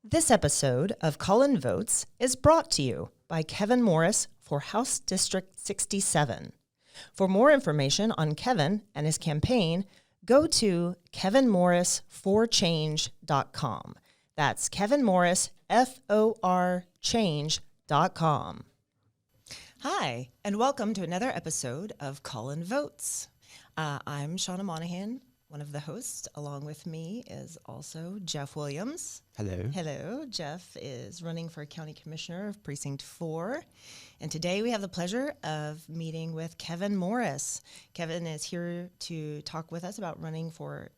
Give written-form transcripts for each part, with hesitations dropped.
This episode of Call-In Votes is brought to you by Kevin Morris for House District 67. For more information on Kevin and his campaign, go to kevinmorrisforchange.com. That's Kevin Morris, F-O-R change.com. Hi, and welcome to another episode of Call-In Votes. I'm Shauna Monahan, one of the hosts. Along with me is also Jeff Williams. Hello. Hello. Jeff is running for County Commissioner of Precinct 4. And today we have the pleasure of meeting with Kevin Morris. Kevin is here to talk with us about running for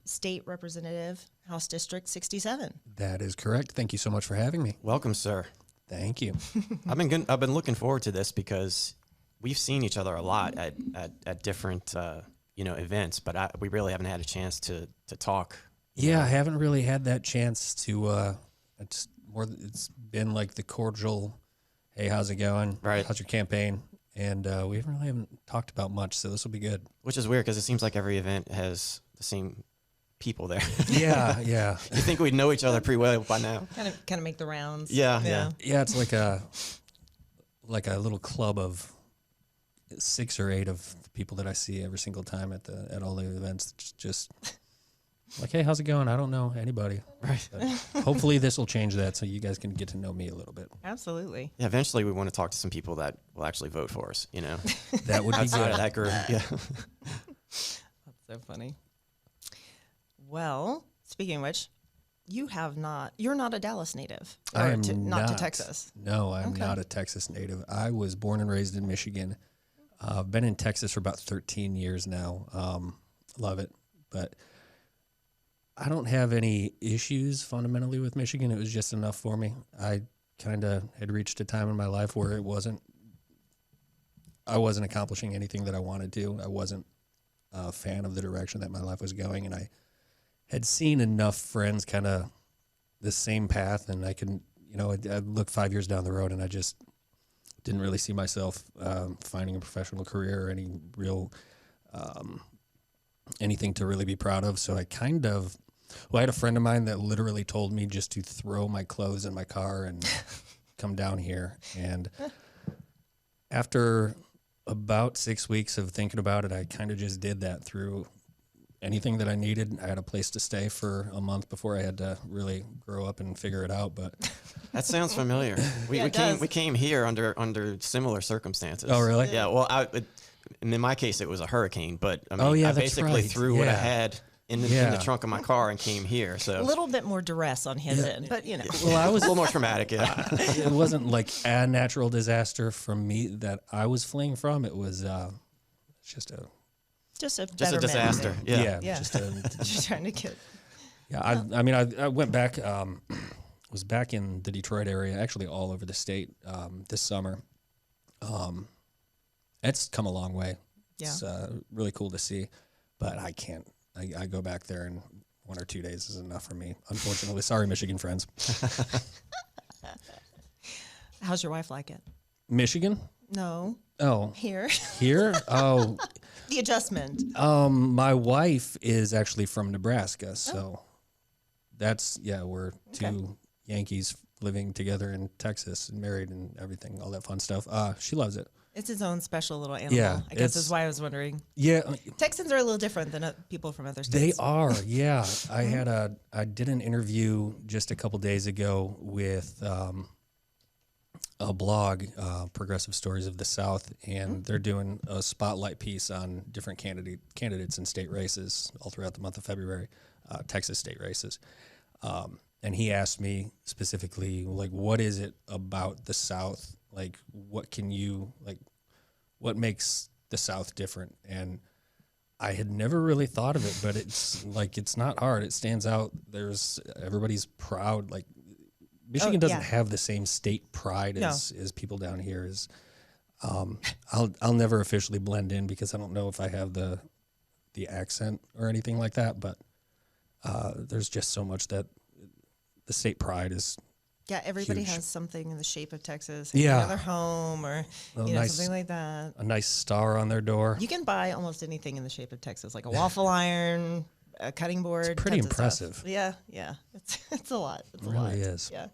State Representative, House District 67. That is correct. Thank you so much for having me. Welcome, sir. Thank you. I've been looking forward to this because we've seen each other a lot at different events, but we really haven't had a chance to talk. Yeah, I haven't really had that chance to. It's been like the cordial, hey, how's it going? Right. How's your campaign? And we haven't talked about much, so this will be good. Which is weird because it seems like every event has the same people there. Yeah. You think we'd know each other pretty well by now? Kind of make the rounds. Yeah. Yeah, it's like a little club of 6 or 8 of the people that I see every single time at all the events. It's just like, hey, how's it going? I don't know anybody. Right. But hopefully this will change that so you guys can get to know me a little bit. Absolutely. Yeah, eventually we want to talk to some people that will actually vote for us, That would be outside good. of that group. Yeah. That's so funny. Well, speaking of which, you're not a Dallas native. I am not to Texas. No, I'm Okay. not a Texas native. I was born and raised in Michigan. I've been in Texas for about 13 years now. Love it. But I don't have any issues fundamentally with Michigan. It was just enough for me. I kind of had reached a time in my life where I wasn't accomplishing anything that I wanted to. I wasn't a fan of the direction that my life was going, and I had seen enough friends kind of the same path, and I can, I'd look 5 years down the road, and I just didn't really see myself finding a professional career or any real anything to really be proud of. So I I had a friend of mine that literally told me just to throw my clothes in my car and come down here. And after about 6 weeks of thinking about it, I kind of just did that through anything that I needed. I had a place to stay for a month before I had to really grow up and figure it out. But That sounds familiar. We came here under similar circumstances. Oh, really? Yeah. Well, in my case, it was a hurricane, but I that's basically right. threw what I had in the trunk of my car and came here. So A little bit more duress on his end, but Well, I was a little more traumatic. Yeah. It wasn't like a natural disaster from me that I was fleeing from. It was just a disaster. Yeah. Just trying to get. Yeah, I went back. Was back in the Detroit area, actually all over the state this summer. It's come a long way. Yeah. It's really cool to see, but I can't. I go back there and 1 or 2 days is enough for me. Unfortunately, sorry, Michigan friends. How's your wife like it? Michigan? No. Oh, Here. here? Oh, The adjustment. my wife is actually from Nebraska, so we're two Yankees living together in Texas and married and everything, all that fun stuff. She loves it. It's his own special little animal. Yeah, I guess that's why I was wondering. Yeah, Texans are a little different than people from other they states. are. Yeah, I did an interview just a couple days ago with a blog, Progressive Stories of the South, and they're doing a spotlight piece on different candidates in state races all throughout the month of February, Texas state races. And he asked me specifically, like, what is it about the South? Like, what makes the South different? And I had never really thought of it, but it's not hard. It stands out. Everybody's proud. Like, Michigan doesn't have the same state pride as people down here. I'll never officially blend in because I don't know if I have the accent or anything like that, but there's just so much that the state pride is. Yeah, everybody huge. has something in the shape of Texas. Yeah. Their home or something like that. A nice star on their door. You can buy almost anything in the shape of Texas, like a waffle iron, a cutting board. It's pretty tons of stuff. impressive. Yeah. It's a lot. It's It a lot. really is. Yeah.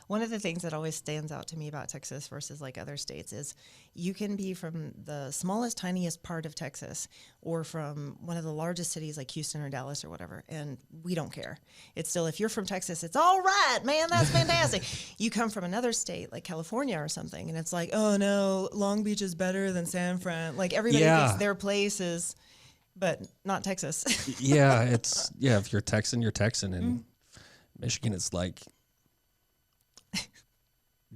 One of the things that always stands out to me about Texas versus like other states is you can be from the smallest, tiniest part of Texas or from one of the largest cities like Houston or Dallas or whatever, and we don't care. It's still, if you're from Texas, it's all right, man, that's fantastic. You come from another state like California or something, and it's like, oh no, Long Beach is better than San Fran. Like everybody thinks their place is, but not Texas. If you're Texan, you're Texan. And Michigan, it's like,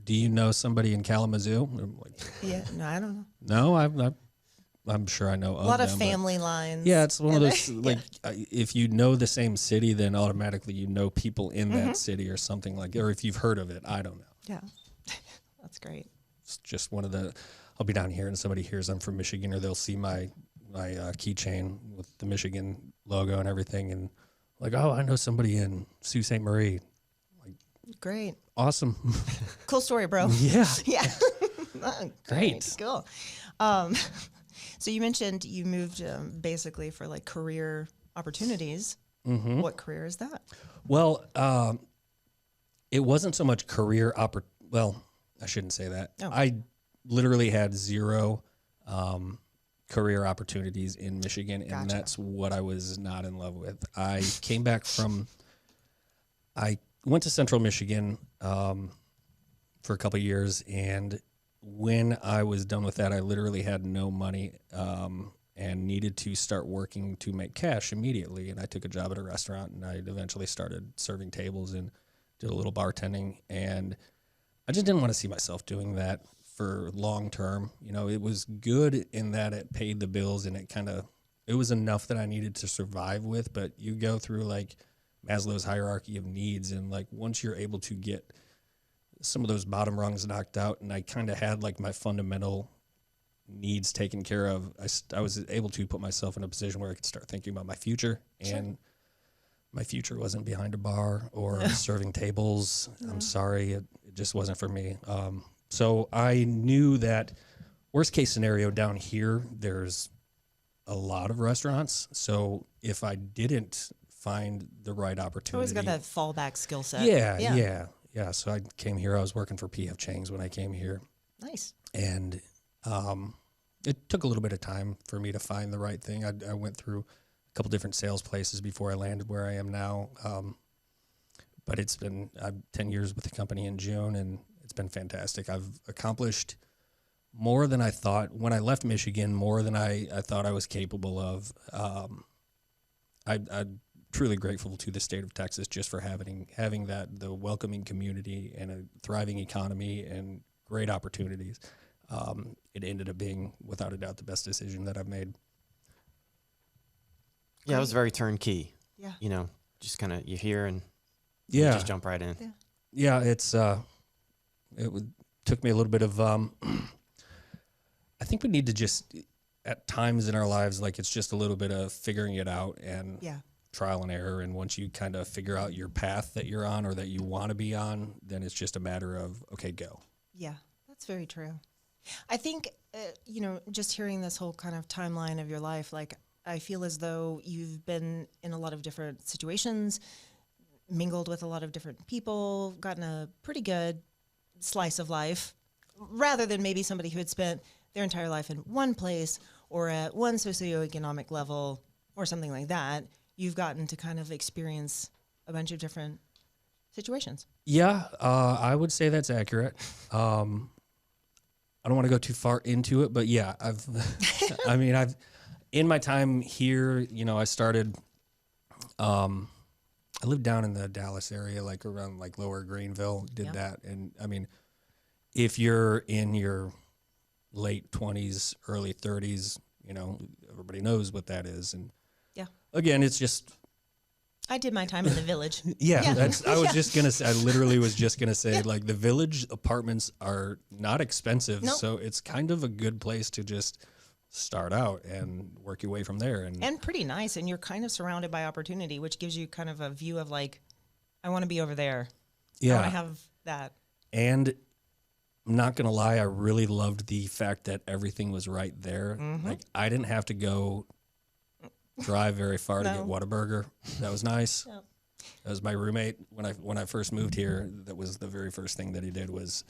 do you know somebody in Kalamazoo? I'm like, No, I don't know. no, I'm sure I know A lot of them, family lines. Yeah, it's one of those, like, if you know the same city, then automatically you know people in that city or something like, or if you've heard of it, I don't know. Yeah, that's great. It's just one of the, I'll be down here and somebody hears I'm from Michigan, or they'll see my keychain with the Michigan logo and everything, and like, oh, I know somebody in Sault Ste. Marie. Great. Awesome. Cool story, bro. Yeah. Yeah. Great. Cool. So you mentioned you moved basically for like career opportunities. Mm-hmm. What career is that? Well, it wasn't so much career well, I shouldn't say that. Oh. I literally had zero career opportunities in Michigan, and that's what I was not in love with. I came back from, I went to Central Michigan for a couple of years, and when I was done with that, I literally had no money and needed to start working to make cash immediately. And I took a job at a restaurant, and I eventually started serving tables and did a little bartending. And I just didn't want to see myself doing that for long term. You know, it was good in that it paid the bills, and it was enough that I needed to survive with. But you go through like Maslow's hierarchy of needs, and like once you're able to get some of those bottom rungs knocked out, and I kind of had like my fundamental needs taken care of, I was able to put myself in a position where I could start thinking about my future. And my future wasn't behind a bar or serving tables. I'm sorry, it just wasn't for me. So I knew that worst case scenario down here, there's a lot of restaurants. So if I didn't find the right opportunity, Always got that fallback skill set. Yeah. So I came here. I was working for P.F. Chang's when I came here. Nice. And it took a little bit of time for me to find the right thing. I went through a couple different sales places before I landed where I am now. But it's been 10 years with the company in June, and it's been fantastic. I've accomplished more than I thought. When I left Michigan, more than I thought I was capable of. I'm truly grateful to the state of Texas just for having that, the welcoming community and a thriving economy and great opportunities. It ended up being, without a doubt, the best decision that I've made. Yeah, it was very turnkey. Yeah. You know, just kind of, you're here and Yeah. you just jump right in. Yeah, took me a little bit of, I think we need to just, at times in our lives, like it's just a little bit of figuring it out and trial and error. And once you kind of figure out your path that you're on or that you want to be on, then it's just a matter of, okay, go. Yeah, that's very true. I think, just hearing this whole kind of timeline of your life, like I feel as though you've been in a lot of different situations, mingled with a lot of different people, gotten a pretty good slice of life, rather than maybe somebody who had spent their entire life in one place or at one socioeconomic level or something like that. You've gotten to kind of experience a bunch of different situations. Yeah, I would say that's accurate. I don't want to go too far into it, but yeah, I've in my time here, I started, I lived down in the Dallas area, like around like Lower Greenville, did that. And I mean, if you're in your late 20s, early 30s, everybody knows what that is. And again, it's just, I did my time in the Village. I literally was just going to say, like, the Village apartments are not expensive. Nope. So it's kind of a good place to just start out and work your way from there. And pretty nice. And you're kind of surrounded by opportunity, which gives you kind of a view of like, I want to be over there. Yeah. I want to have that. And I'm not going to lie, I really loved the fact that everything was right there. Mm-hmm. Like, I didn't have to go drive very far to No. get Whataburger. That was nice. Yep. That was my roommate when I first moved here. That was the very first thing that he did was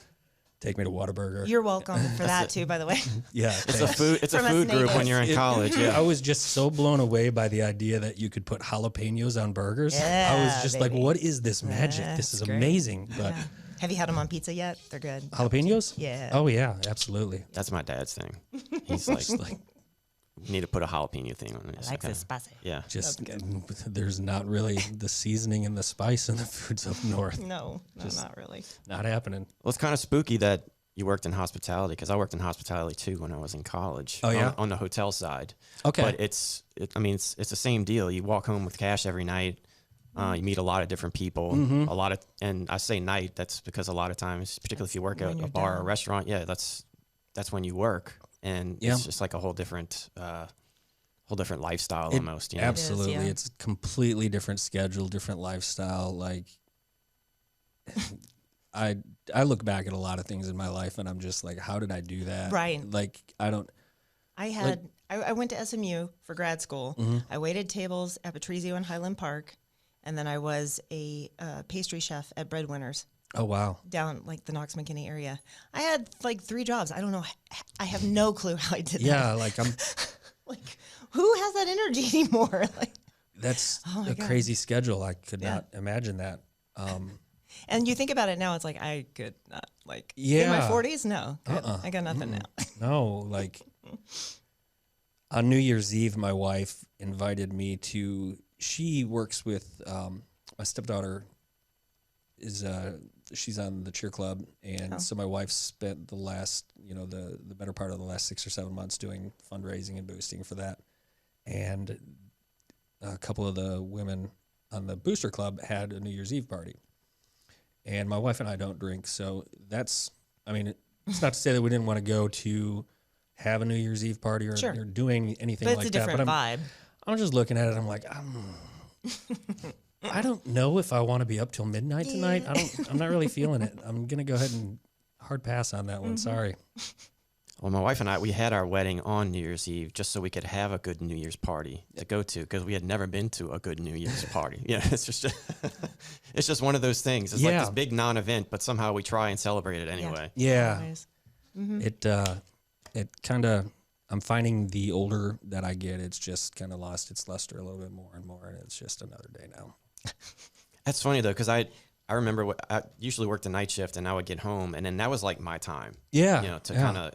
take me to Whataburger. You're welcome for that too, by the way. Yeah, It's a food. It's a From us food group when natives. you're in college. I Yeah. was just so blown away by the idea that you could put jalapenos on burgers. I was Yeah, just baby. like, what is this magic? This is it's great. amazing. But Yeah. Have you had them on pizza yet? They're good. jalapenos? Yeah. Oh, yeah, absolutely. That's my dad's thing. He's like, Like, you need to put a jalapeno thing on it. I like this spicy. Yeah. just there's not really the seasoning and the spice in the foods up north. No, not really. Not happening. Well, it's kind of spooky that you worked in hospitality because I worked in hospitality too when I was in college. Oh, yeah? On the hotel side. Okay. But it's the same deal. You walk home with cash every night. You meet a lot of different people. And I say night. That's because a lot of times, particularly if you work at when a you're bar or a down. restaurant, that's when you work, and Yeah. it's just like a whole different lifestyle It- almost. You know? Absolutely. yeah. It's a completely different schedule, different lifestyle. Like I look back at a lot of things in my life and I'm just like, how did I do that? Right. Like I don't I went to SMU for grad school. Mm-hmm. I waited tables at Patrizio in Highland Park, and then I was a pastry chef at Breadwinners oh wow. down like the Knox McKinney area. I had like 3 jobs. I don't know. I have no clue how I did that. Yeah, like I'm Like, who has that energy anymore? Like, that's my a God. crazy schedule. I could Yeah. not imagine that. and you think about it now, it's like I could not. Like in Yeah. my 40s, no, good. I got nothing now. No, like on New Year's Eve, my wife invited me to. She works with my stepdaughter. She's on the cheer club, and so my wife spent the last, the better part of the last 6 or 7 months doing fundraising and boosting for that. And a couple of the women on the booster club had a New Year's Eve party, and my wife and I don't drink, so that's. I mean, it's not to say that we didn't want to go to have a New Year's Eve party or, Sure. or doing anything But it's like a that. different But vibe. I'm just looking at it. I'm like, I don't know if I want to be up till midnight tonight. I'm not really feeling it. I'm gonna go ahead and hard pass on that one. Sorry. Well, my wife and I, we had our wedding on New Year's Eve just so we could have a good New Year's party to go to because we had never been to a good New Year's party. Yeah, it's just it's just one of those things. It's like Yeah. this big non-event, but somehow we try and celebrate it anyway. Yeah. Always. It kind of. I'm finding the older that I get, it's just kind of lost its luster a little bit more and more, and it's just another day now. That's funny though, because I remember I usually worked a night shift, and I would get home, and then that was like my time. Yeah. To yeah. kind of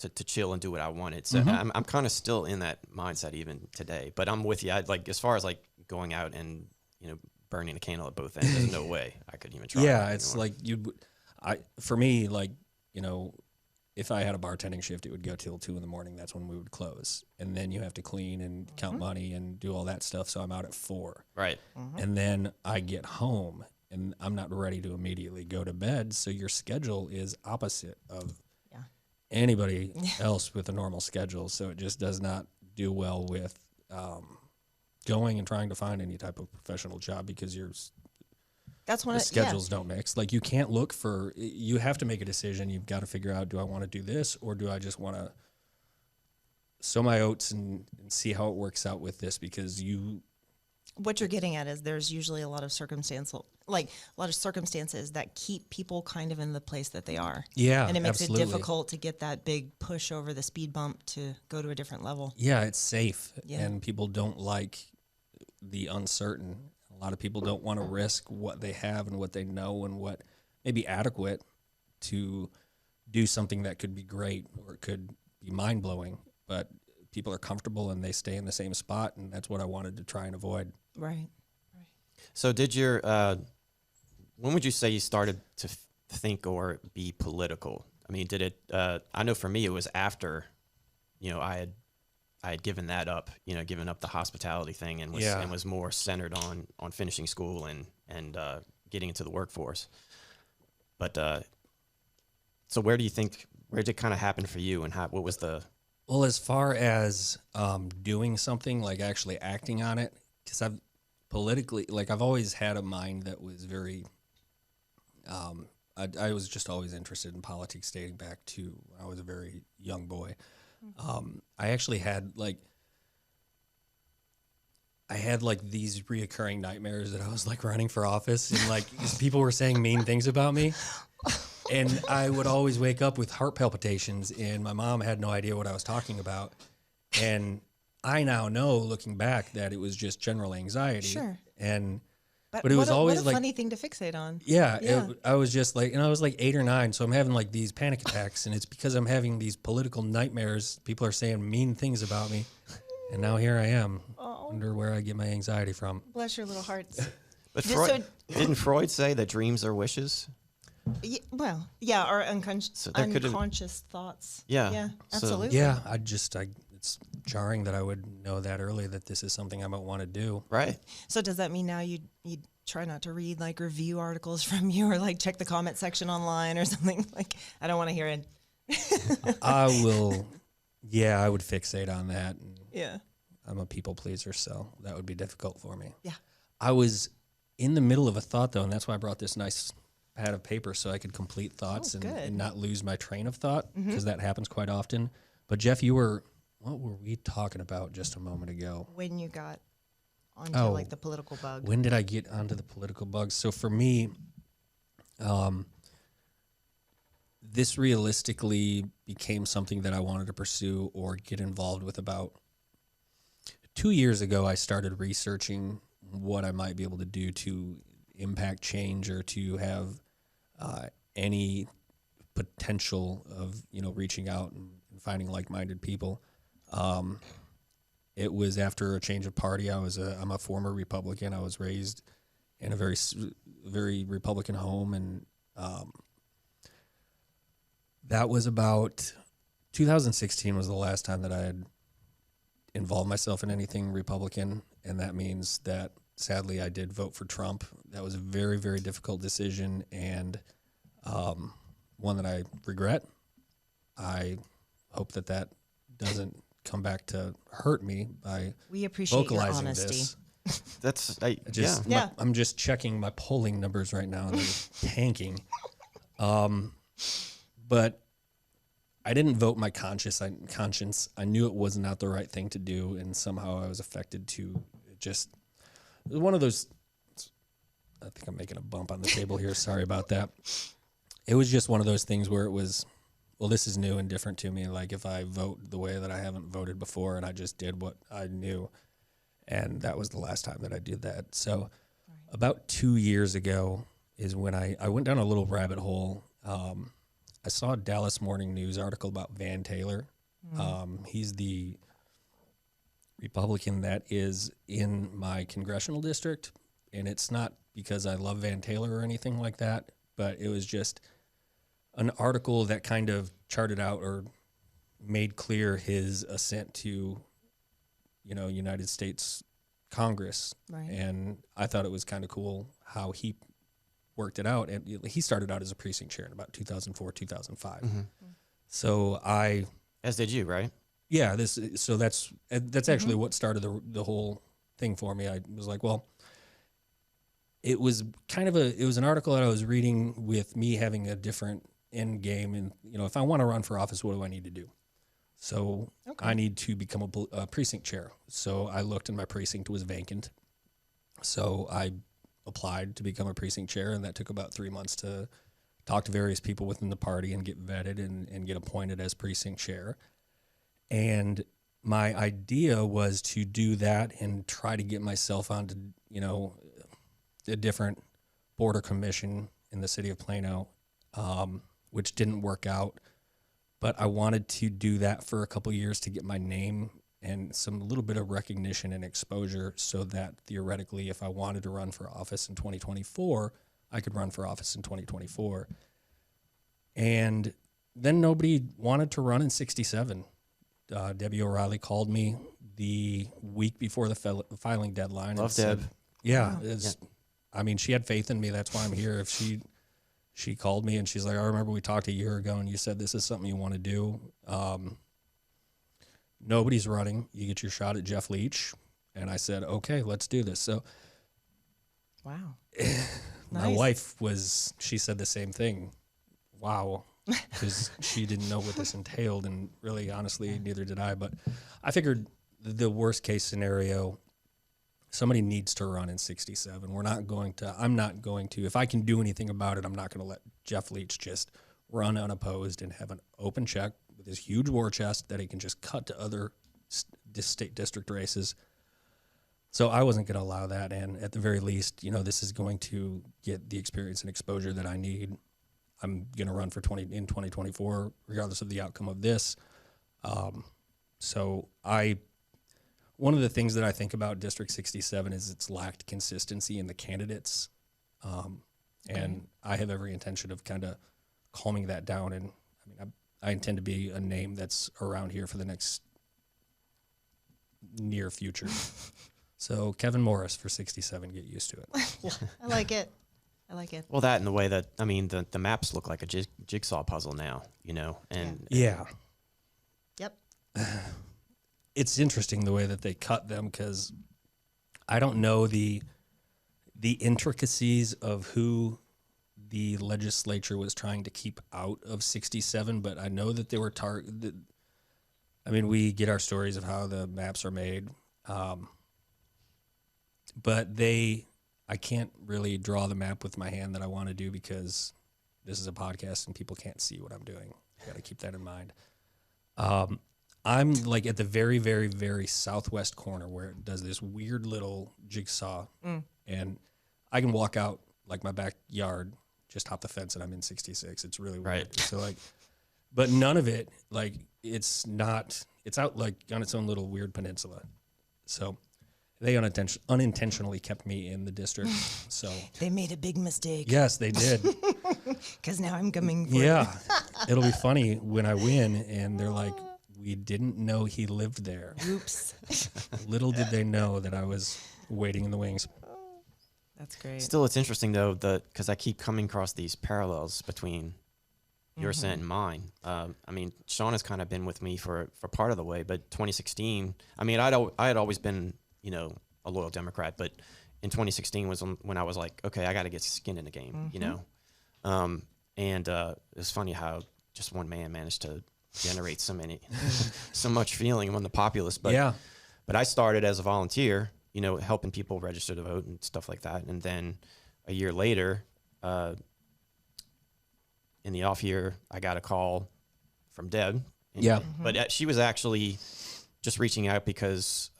to chill and do what I wanted. So I'm kind of still in that mindset even today. But I'm with you. I like as far as like going out and burning a candle at both ends. There's no way I could even try. Yeah, that it's anymore. like for me, like, if I had a bartending shift, it would go till 2 a.m. That's when we would close. And then you have to clean and count money and do all that stuff. So I'm out at 4. right. And then I get home and I'm not ready to immediately go to bed. So your schedule is opposite of Yeah. anybody else with a normal schedule. So it just does not do well with going and trying to find any type of professional job because That's one the of schedules don't mix. Like you can't look for. You have to make a decision. You've got to figure out: do I want to do this, or do I just want to sow my oats and see how it works out with this? Because what you're getting at is there's usually a lot of circumstances that keep people kind of in the place that they are. yeah, And it makes absolutely. it difficult to get that big push over the speed bump to go to a different level. Yeah, it's safe, Yeah. and people don't like the uncertain. A lot of people don't want to risk what they have and what they know and what may be adequate to do something that could be great or it could be mind blowing. But people are comfortable and they stay in the same spot, and that's what I wanted to try and avoid. Right. So did your when would you say you started to think or be political? I mean, did it? I know for me it was after, I had given that up, given up the hospitality thing and was more centered on finishing school and getting into the workforce. But so where did it kind of happen for you, and what was the? Well, as far as doing something, like actually acting on it, because I've always had a mind that was very, I was just always interested in politics dating back to when I was a very young boy. I actually had I had like these reoccurring nightmares that I was like running for office and like people were saying mean things about me. And I would always wake up with heart palpitations, and my mom had no idea what I was talking about. And I now know, looking back, that it was just general anxiety. Sure. But it was always what a like funny thing to fixate on. Yeah. I was just like, and I was like 8 or 9, so I'm having like these panic attacks, and it's because I'm having these political nightmares. People are saying mean things about me, and now here I am. Wonder where I get my anxiety from. Bless your little hearts. But didn't Freud say that dreams are wishes? Yeah, or unconscious thoughts. Yeah. Absolutely. Yeah, it's jarring that I would know that early, that this is something I might want to do. Right. So does that mean now you try not to read like review articles from you, or like check the comment section online or something? Like, I don't want to hear it. I will. Yeah, I would fixate on that. Yeah. I'm a people pleaser, so that would be difficult for me. Yeah. I was in the middle of a thought, though, and that's why I brought this nice pad of paper so I could complete thoughts and not lose my train of thought, because that happens quite often. But Jeff, what were we talking about just a moment ago? When you got onto like the political bug. When did I get onto the political bug? So for me, this realistically became something that I wanted to pursue or get involved with about 2 years ago. I started researching what I might be able to do to impact change, or to have any potential of, reaching out and finding like-minded people. It was after a change of party. I'm a former Republican. I was raised in a very Republican home, and that was about 2016 was the last time that I had involved myself in anything Republican, and that means that sadly I did vote for Trump. That was a very, very difficult decision, and one that I regret. I hope that doesn't come back to hurt me by we appreciate vocalizing your honesty. this. Yeah. I'm just checking my polling numbers right now, and they're tanking. But I didn't vote my conscience. I knew it was not the right thing to do, and somehow I was affected to just one of those. I think I'm making a bump on the table here. Sorry about that. It was just one of those things where it was, well, this is new and different to me. Like if I vote the way that I haven't voted before, and I just did what I knew, and that was the last time that I did that. So about 2 years ago is when I went down a little rabbit hole. I saw a Dallas Morning News article about Van Taylor. He's the Republican that is in my congressional district, and it's not because I love Van Taylor or anything like that, but it was just an article that kind of charted out or made clear his ascent to, United States Congress. Right. And I thought it was kind of cool how he worked it out. And he started out as a precinct chair in about 2004, 2005. Mm-hmm. So as did you, right? Yeah. That's actually what started the whole thing for me. I was like, well, it was an article that I was reading with me having a different end game. And, if I want to run for office, what do I need to do? So I need to become a precinct chair. So I looked and my precinct was vacant. So I applied to become a precinct chair, and that took about 3 months to talk to various people within the party and get vetted and get appointed as precinct chair. And my idea was to do that and try to get myself onto, a different border commission in the city of Plano, which didn't work out. But I wanted to do that for a couple of years to get my name and some little bit of recognition and exposure, so that theoretically, if I wanted to run for office in 2024, I could run for office in 2024. And then nobody wanted to run in 67. Debbie O'Reilly called me the week before the filing deadline. Love Deb. Yeah, I mean, she had faith in me. That's why I'm here. If she called me and she's like, I remember we talked a year ago and you said this is something you want to do. Nobody's running. You get your shot at Jeff Leach. And I said, okay, let's do this. So wow. My wife she said the same thing. Wow. Because she didn't know what this entailed. And really, honestly, neither did I. But I figured the worst case scenario, somebody needs to run in 67. I'm not going to, if I can do anything about it, I'm not going to let Jeff Leach just run unopposed and have an open check with his huge war chest that he can just cut to other state district races. So I wasn't going to allow that. And at the very least, this is going to get the experience and exposure that I need. I'm going to run for 2024, regardless of the outcome of this. One of the things that I think about District 67 is it's lacked consistency in the candidates. And I have every intention of kind of calming that down. And I intend to be a name that's around here for the next near future. So Kevin Morris for 67, get used to it. I like it. Well, that and the way that, the maps look like a jigsaw puzzle now, and yeah. Yep. It's interesting the way that they cut them, because I don't know the intricacies of who the legislature was trying to keep out of 67, but I know that they were we get our stories of how the maps are made, but I can't really draw the map with my hand that I want to do, because this is a podcast and people can't see what I'm doing. I got to keep that in mind. I'm like at the very, very, very southwest corner where it does this weird little jigsaw, and I can walk out like my backyard, just hop the fence, and I'm in 66. It's really weird. Right. So but none of it, it's out like on its own little weird peninsula. So they unintentionally kept me in the district. So They made a big mistake. yes, they did. Because now I'm coming for Yeah. It'll be funny when I win and they're like, we didn't know he lived there. Oops. Little did they know that I was waiting in the wings. That's great. still it's interesting though because I keep coming across these parallels between your Senate and mine. Sean has kind of been with me for part of the way, but 2016, I had always been a loyal Democrat, but in 2016 was when I was like, okay, I got to get skin in the game, and it's funny how just one man managed to generate so much feeling among the populace. But yeah. But I started as a volunteer, helping people register to vote and stuff like that. And then a year later, in the off year, I got a call from Deb. Yeah. But she was actually just reaching out because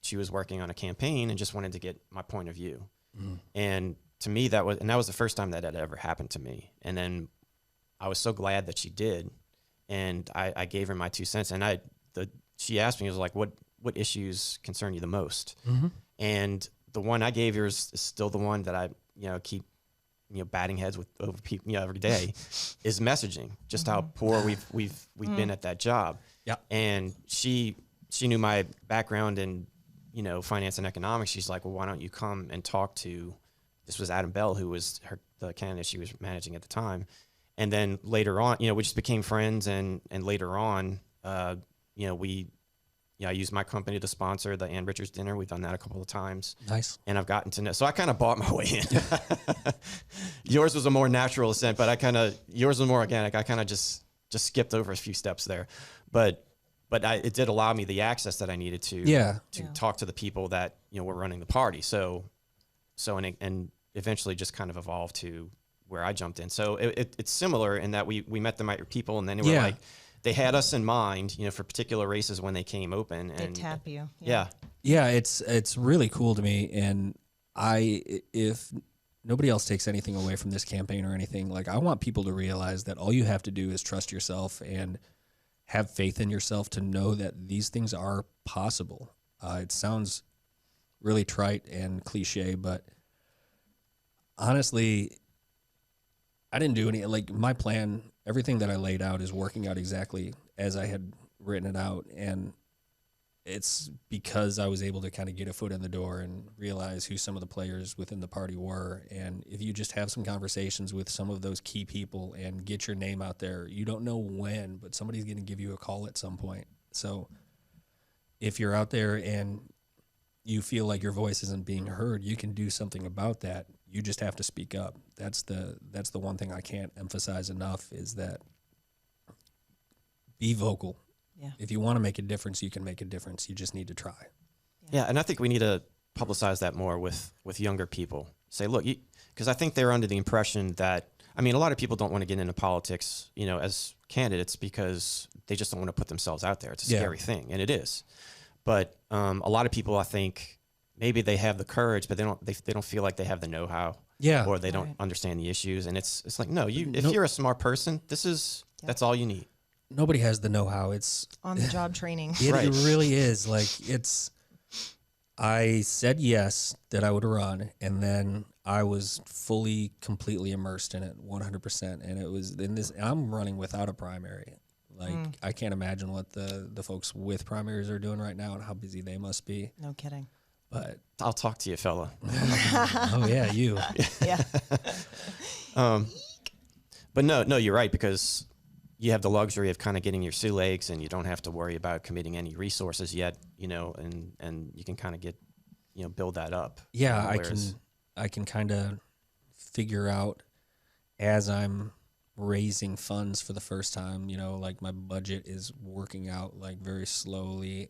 she was working on a campaign and just wanted to get my point of view. And to me, that was the first time that had ever happened to me. And then I was so glad that she did. And I gave her my 2 cents. And she asked me, it was like, what issues concern you the most? And the one I gave her is still the one that I keep batting heads with over people every day, is messaging. Just how poor we've been at that job. Yeah. And she knew my background in finance and economics. She's like, well, why don't you come and talk to? This was Adam Bell, who was the candidate she was managing at the time. And then later on, we just became friends. And later on, I used my company to sponsor the Ann Richards dinner. We've done that a couple of times. Nice. And I've gotten to know. So I kind of bought my way in. Yours was a more natural ascent, but yours was more organic. I kind of just skipped over a few steps there. But it did allow me the access that I needed to talk to the people that were running the party. So and eventually just kind of evolved to where I jumped in. So it's similar in that we met the right people, and then they were like, they had us in mind, for particular races when they came open. They And tap you. Yeah, it's really cool to me. And if nobody else takes anything away from this campaign or anything, I want people to realize that all you have to do is trust yourself and have faith in yourself to know that these things are possible. It sounds really trite and cliche, but honestly, I didn't do any, my plan, everything that I laid out is working out exactly as I had written it out. And it's because I was able to kind of get a foot in the door and realize who some of the players within the party were. And if you just have some conversations with some of those key people and get your name out there, you don't know when, but somebody's going to give you a call at some point. So if you're out there and you feel like your voice isn't being heard, you can do something about that. You just have to speak up. That's the one thing I can't emphasize enough, is that be vocal. Yeah. If you want to make a difference, you can make a difference. You just need to try. Yeah, and I think we need to publicize that more with younger people. Say, look, because I think they're under the impression that, I mean, a lot of people don't want to get into politics, you know, as candidates because they just don't want to put themselves out there. It's a scary thing, and it is. But a lot of people, I think, maybe they have the courage, but they don't feel like they have the know-how. Yeah. Or they don't understand the issues. And it's like, no, if you're a smart person, that's all you need. Nobody has the know-how. It's On the job training. It Right. really is. Like, I said yes that I would run, and then I was completely immersed in it, 100%. And it was I'm running without a primary. Like, I can't imagine what the folks with primaries are doing right now and how busy they must be. No kidding. But I'll talk to you, fella. oh yeah, you. Yeah. But no, you're right, because you have the luxury of kind of getting your sea legs, and you don't have to worry about committing any resources yet, you know, and you can kind of build that up. Yeah, Whereas, I can kind of figure out as I'm raising funds for the first time, you know, like my budget is working out like very slowly,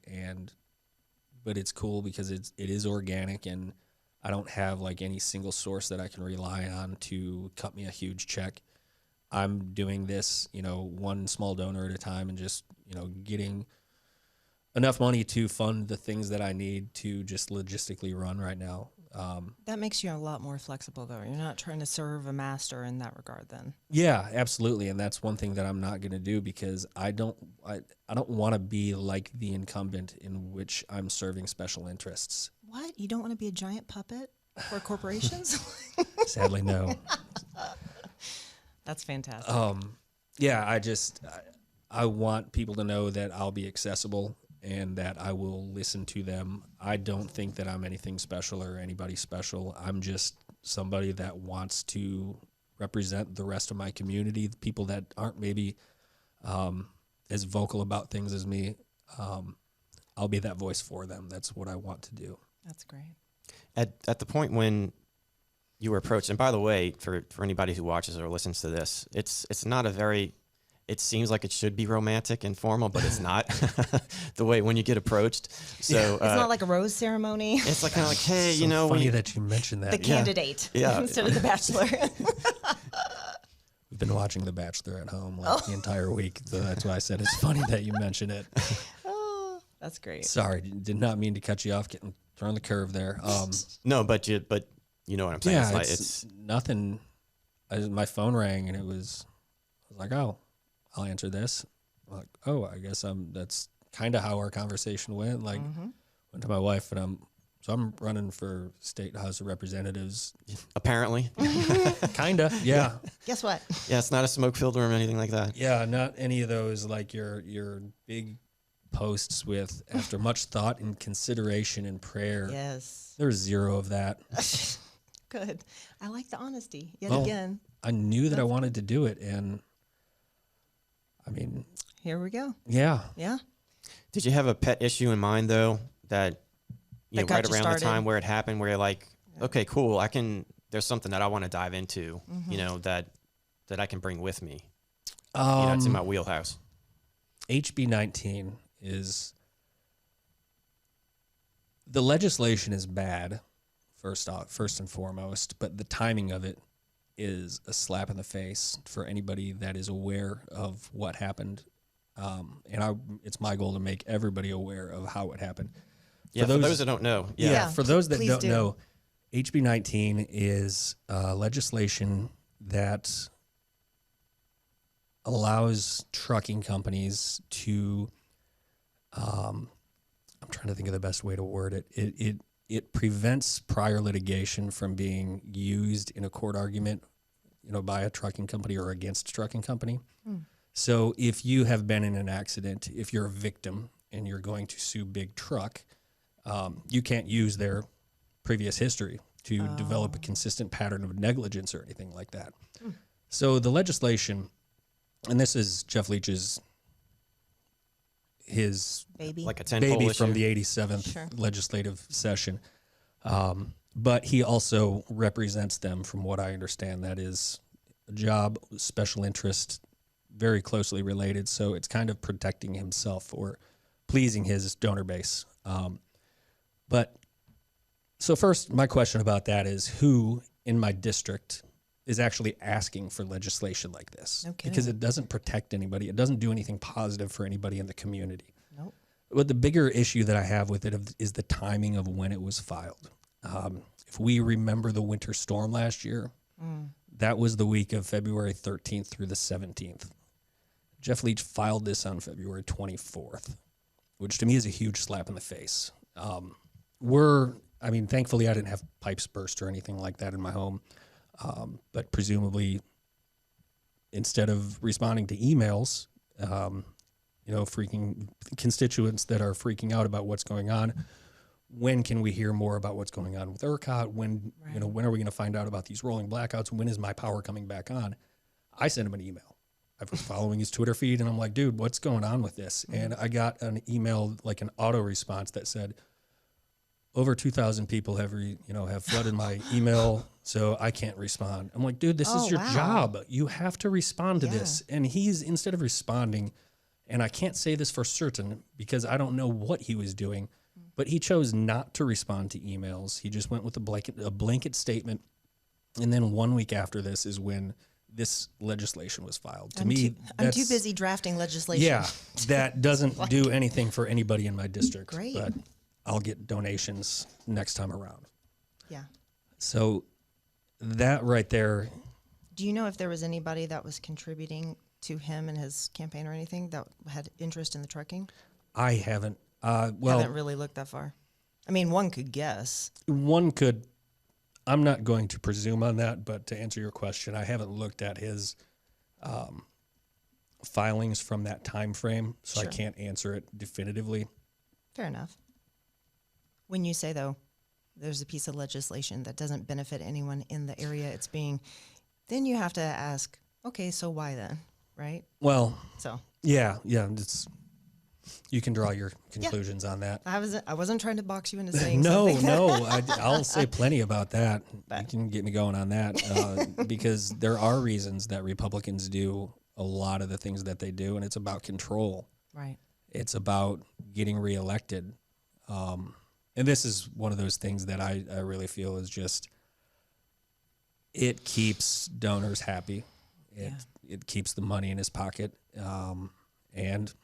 but it's cool because it is organic, and I don't have like any single source that I can rely on to cut me a huge check. I'm doing this, you know, one small donor at a time, and just, you know, getting enough money to fund the things that I need to just logistically run right now. That makes you a lot more flexible, though. You're not trying to serve a master in that regard, then. Yeah, absolutely, and that's one thing that I'm not going to do, because I don't want to be like the incumbent in which I'm serving special interests. What? You don't want to be a giant puppet for corporations? Sadly, no. That's fantastic. Yeah, I want people to know that I'll be accessible and that I will listen to them. I don't think that I'm anything special or anybody special. I'm just somebody that wants to represent the rest of my community, the people that aren't maybe as vocal about things as me. I'll be that voice for them. That's what I want to do. That's great. at the point when you were approached, and by the way, for anybody who watches or listens to this, it's not a very, it seems like it should be romantic and formal, but it's not. The way when you get approached, so It's not like a rose ceremony. it's like kind of like, hey, So you know, funny that you mentioned that. The candidate instead of the bachelor. We've been watching The Bachelor at home like the entire week, so that's why I said it's funny that you mentioned it. Oh, that's great. Sorry, did not mean to cut you off, getting thrown the curve there. no, but you know what I'm saying. Yeah, It's like, it's nothing. My phone rang, and I was like, oh, I'll answer this. I'm like, oh, I guess that's kind of how our conversation went. Like, went to my wife, and I'm running for state House of Representatives. apparently, Kinda, yeah. Guess what? yeah, it's not a smoke filter or anything like that. Yeah, not any of those like your big posts with after much thought and consideration and prayer. Yes. There's zero of that. Good. I like the honesty. Yet Well, again, I knew that I wanted to do it, and I mean, here we go. yeah. Yeah. Did you have a pet issue in mind though that That got right you around started? the time where it happened, where you're like, okay, cool, there's something that I want to dive into, you know, that I can bring with me. You know, it's in my wheelhouse. HB 19 is, the legislation is bad, first and foremost, but the timing of it is a slap in the face for anybody that is aware of what happened. It's my goal to make everybody aware of how it happened. Yeah, for those that don't know. Yeah. Yeah, For those that please don't do. know, HB 19 is legislation that allows trucking companies to, I'm trying to think of the best way to word it. It prevents prior litigation from being used in a court argument, you know, by a trucking company or against a trucking company. So if you have been in an accident, if you're a victim and you're going to sue Big Truck, you can't use their previous history to develop a consistent pattern of negligence or anything like that. So the legislation, and this is Jeff Leach's, his Baby. Like a 10 baby issue. from the 87th Sure. legislative session. But he also represents them, from what I understand. That is a job, special interest, very closely related. So it's kind of protecting himself or pleasing his donor base. But So first, my question about that is who in my district is actually asking for legislation like this? No kidding. Because it doesn't protect anybody. It doesn't do anything positive for anybody in the community. Nope. But the bigger issue that I have with it is the timing of when it was filed. If we remember the winter storm last year, that was the week of February 13th through the 17th. Jeff Leach filed this on February 24th, which to me is a huge slap in the face. Thankfully I didn't have pipes burst or anything like that in my home. But presumably, instead of responding to emails, freaking constituents that are freaking out about what's going on, when can we hear more about what's going on with ERCOT? When are we going to find out about these rolling blackouts? When is my power coming back on? I sent him an email. I was following his Twitter feed, and I'm like, dude, what's going on with this? And I got an email, like an auto response that said, over 2,000 people have flooded my email, so I can't respond. I'm like, dude, this is your job. You have to respond to this. And he's, instead of responding, and I can't say this for certain because I don't know what he was doing, but he chose not to respond to emails. He just went with a blanket statement. And then 1 week after this is when this legislation was filed. I'm too busy drafting legislation. Yeah, that doesn't do anything for anybody in my district. Great. But I'll get donations next time around. Yeah. So that right there. Do you know if there was anybody that was contributing to him and his campaign or anything that had interest in the trucking? I haven't. Haven't really looked that far. I mean, one could guess. One could. I'm not going to presume on that, but to answer your question, I haven't looked at his filings from that time frame, so I can't answer it definitively. Fair enough. When you say, though, there's a piece of legislation that doesn't benefit anyone in the area it's being, then you have to ask, okay, so why then, right? Well, so yeah, you can draw your conclusions on that. I wasn't trying to box you into saying No, something. I'll say plenty about that. You can get me going on that because there are reasons that Republicans do a lot of the things that they do, and it's about control. Right. It's about getting reelected. And this is one of those things that I really feel is just, it keeps donors happy. It keeps the money in his pocket. And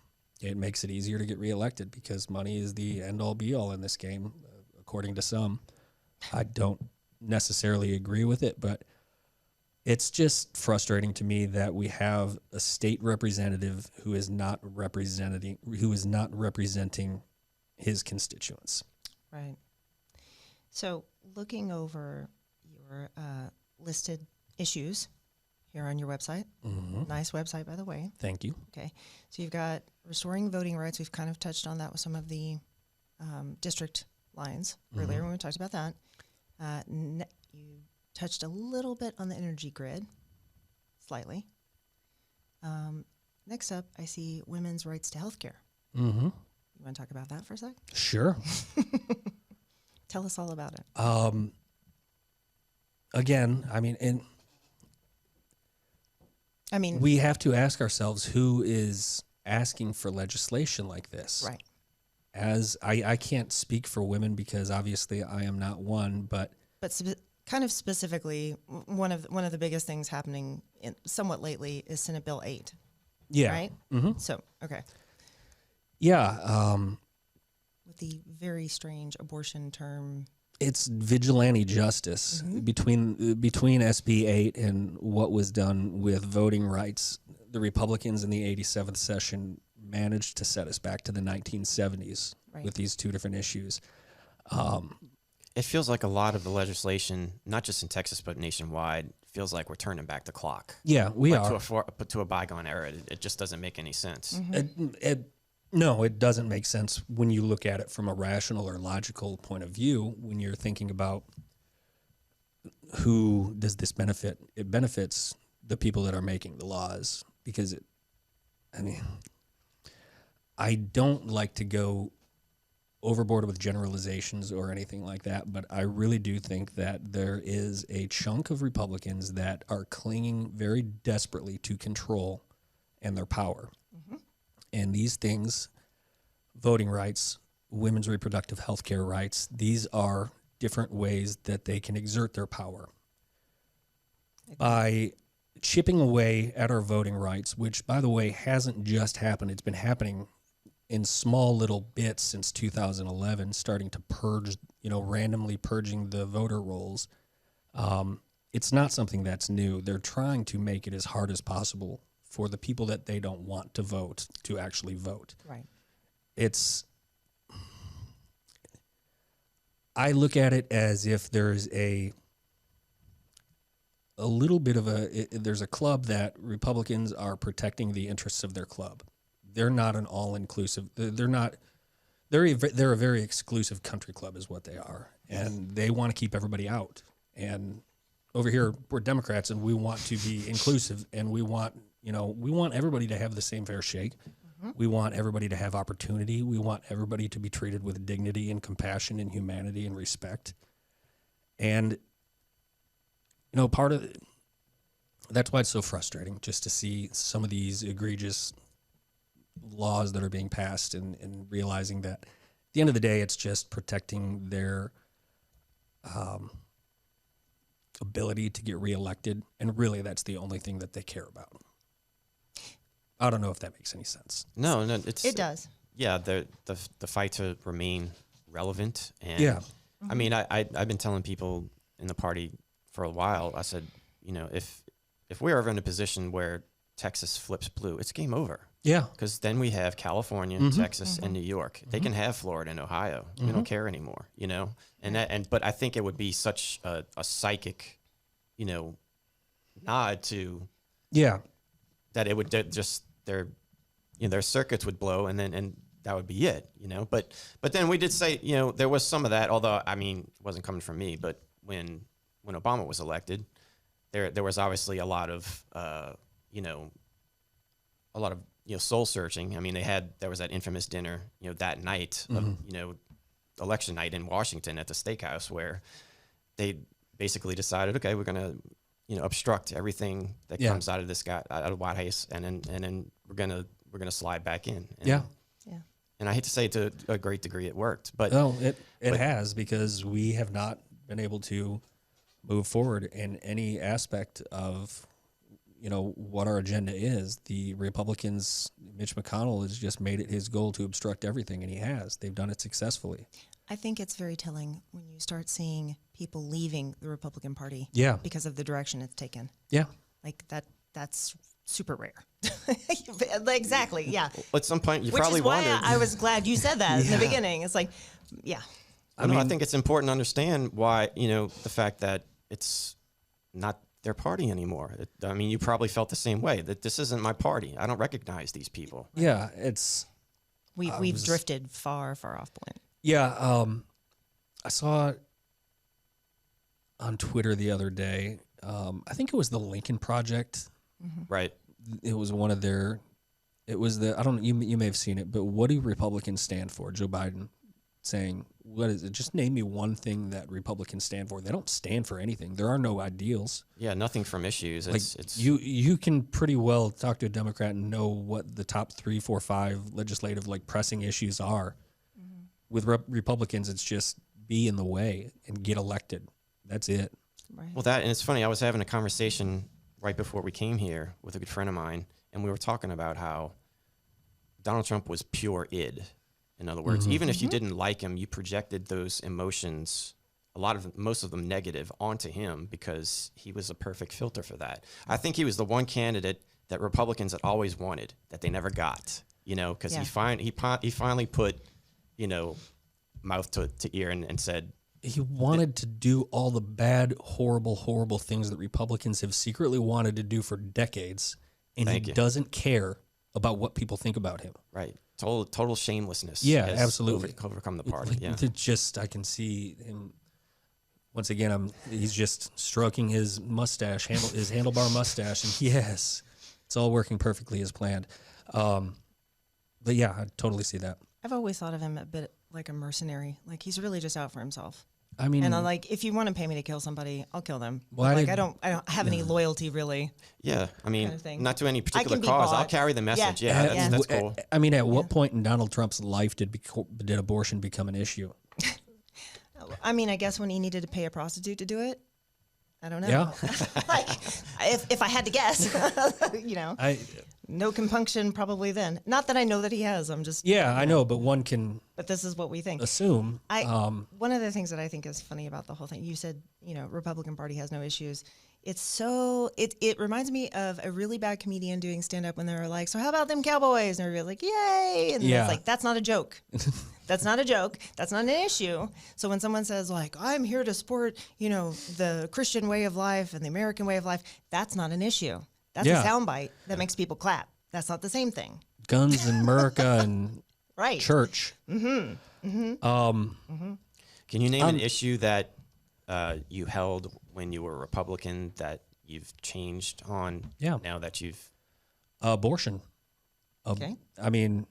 it makes it easier to get reelected because money is the end-all be-all in this game, according to some. I don't necessarily agree with it, but it's just frustrating to me that we have a state representative who is not representing his constituents. Right. So looking over your listed issues here on your website, nice website, by the way. Thank you. Okay. So you've got restoring voting rights. We've kind of touched on that with some of the district lines earlier when we talked about that. You touched a little bit on the energy grid, slightly. Next up, I see women's rights to health care. You want to talk about that for a sec? Sure. Tell us all about it. Again, we have to ask ourselves who is asking for legislation like this. Right. As I can't speak for women because obviously I am not one, but kind of specifically, one of the biggest things happening somewhat lately is Senate Bill 8. Yeah. Right. So okay. Yeah. With the very strange abortion term. It's vigilante justice between SB 8 and what was done with voting rights. The Republicans in the 87th session managed to set us back to the 1970s with these two different issues. It feels like a lot of the legislation, not just in Texas but nationwide, feels like we're turning back the clock. Yeah, we are. To a bygone era. It just doesn't make any sense. No, it doesn't make sense when you look at it from a rational or logical point of view. When you're thinking about who does this benefit, it benefits the people that are making the laws because I don't like to go overboard with generalizations or anything like that, but I really do think that there is a chunk of Republicans that are clinging very desperately to control and their power. And these things, voting rights, women's reproductive health care rights, these are different ways that they can exert their power. By chipping away at our voting rights, which, by the way, hasn't just happened. It's been happening in small little bits since 2011, starting to purge, randomly purging the voter rolls. It's not something that's new. They're trying to make it as hard as possible for the people that they don't want to vote to actually vote. Right. I look at it as if there's a little bit of there's a club that Republicans are protecting the interests of their club. They're not an all-inclusive. They're a very exclusive country club is what they are. And they want to keep everybody out. And over here, we're Democrats and we want to be inclusive and we want everybody to have the same fair shake. Mm-hmm. We want everybody to have opportunity. We want everybody to be treated with dignity and compassion and humanity and respect. And part of that's why it's so frustrating just to see some of these egregious laws that are being passed and realizing that at the end of the day, it's just protecting their ability to get reelected. And really, that's the only thing that they care about. I don't know if that makes any sense. No, it does. Yeah, the fight to remain relevant. And yeah. I mean, I've been telling people in the party for a while, I said, if we're ever in a position where Texas flips blue, it's game over. Yeah. Because then we have California, mm-hmm. Texas, mm-hmm. and New York. They mm-hmm. can have Florida and Ohio. Mm-hmm. We don't care anymore, but I think it would be such a psychic, nod to that it would just their circuits would blow and that would be it, But then we did say, there was some of that, although it wasn't coming from me, but when Obama was elected, there was obviously a lot of soul searching. I mean, there was that infamous dinner, that night mm-hmm. of, election night in Washington at the steakhouse where they basically decided, okay, we're going to, obstruct everything that comes out of this guy, out of White House. And then we're going to slide back in. And, and I hate to say to a great degree it worked, but it has, because we have not been able to move forward in any aspect of what our agenda is. The Republicans, Mitch McConnell, has just made it his goal to obstruct everything, and he has. They've done it successfully. I think it's very telling when you start seeing people leaving the Republican Party because of the direction it's taken. Yeah. Like that's super rare. Exactly, yeah. At some point, you Which probably is why wondered. I was glad you said that in the beginning. It's like, yeah. I think it's important to understand why, the fact that it's not their party anymore. You probably felt the same way, that this isn't my party. I don't recognize these people. Yeah, we've drifted far off point. Yeah, I saw on Twitter the other day. I think it was the Lincoln Project. Mm-hmm. Right. It was one of their. It was I don't know. You may have seen it, but what do Republicans stand for? Joe Biden saying, what is it? Just name me one thing that Republicans stand for. They don't stand for anything. There are no ideals. Yeah, nothing from issues. It's you can pretty well talk to a Democrat and know what the top 3, 4, 5 legislative pressing issues are. Mm-hmm. With Republicans, it's just be in the way and get elected. That's it. Right. Well, and it's funny. I was having a conversation right before we came here with a good friend of mine, and we were talking about how Donald Trump was pure id. In other words, mm-hmm. even if you didn't like him, you projected those emotions, most of them negative, onto him because he was a perfect filter for that. I think he was the one candidate that Republicans had always wanted that they never got, because he finally put, mouth to ear and said, he wanted to do all the bad, horrible things that Republicans have secretly wanted to do for decades, and he doesn't care about what people think about him. Right. Total shamelessness. Yeah, absolutely. Overcome the party. Yeah. I can see him. Once again, he's just stroking his mustache, his handlebar mustache, and yes, it's all working perfectly as planned. But yeah, I totally see that. I've always thought of him a bit like a mercenary. Like he's really just out for himself. I mean, and I'm like, if you want to pay me to kill somebody, I'll kill them. Well, I don't have any loyalty really. Yeah, kind of not to any particular cause. I'll carry the message. Yeah, that's cool. At what point in Donald Trump's life did abortion become an issue? I mean, I guess when he needed to pay a prostitute to do it. I don't know. Yeah. Like, if I had to guess, no compunction probably then. Not that I know that he has. I'm just. Yeah, I know, but one can But this is what we think. assume. One of the things that I think is funny about the whole thing, you said, Republican Party has no issues. It's so, it reminds me of a really bad comedian doing stand-up when they were like, so how about them Cowboys? And everybody's like, yay. And Yeah. it's like, that's not a joke. That's not a joke. That's not an issue. So when someone says like, I'm here to support, the Christian way of life and the American way of life, that's not an issue. That's Yeah. a soundbite that makes people clap. That's not the same thing. Guns and America and Right. church. Can you name an issue that you held when you were a Republican that you've changed on Yeah. now that you've... Abortion. Okay. I mean,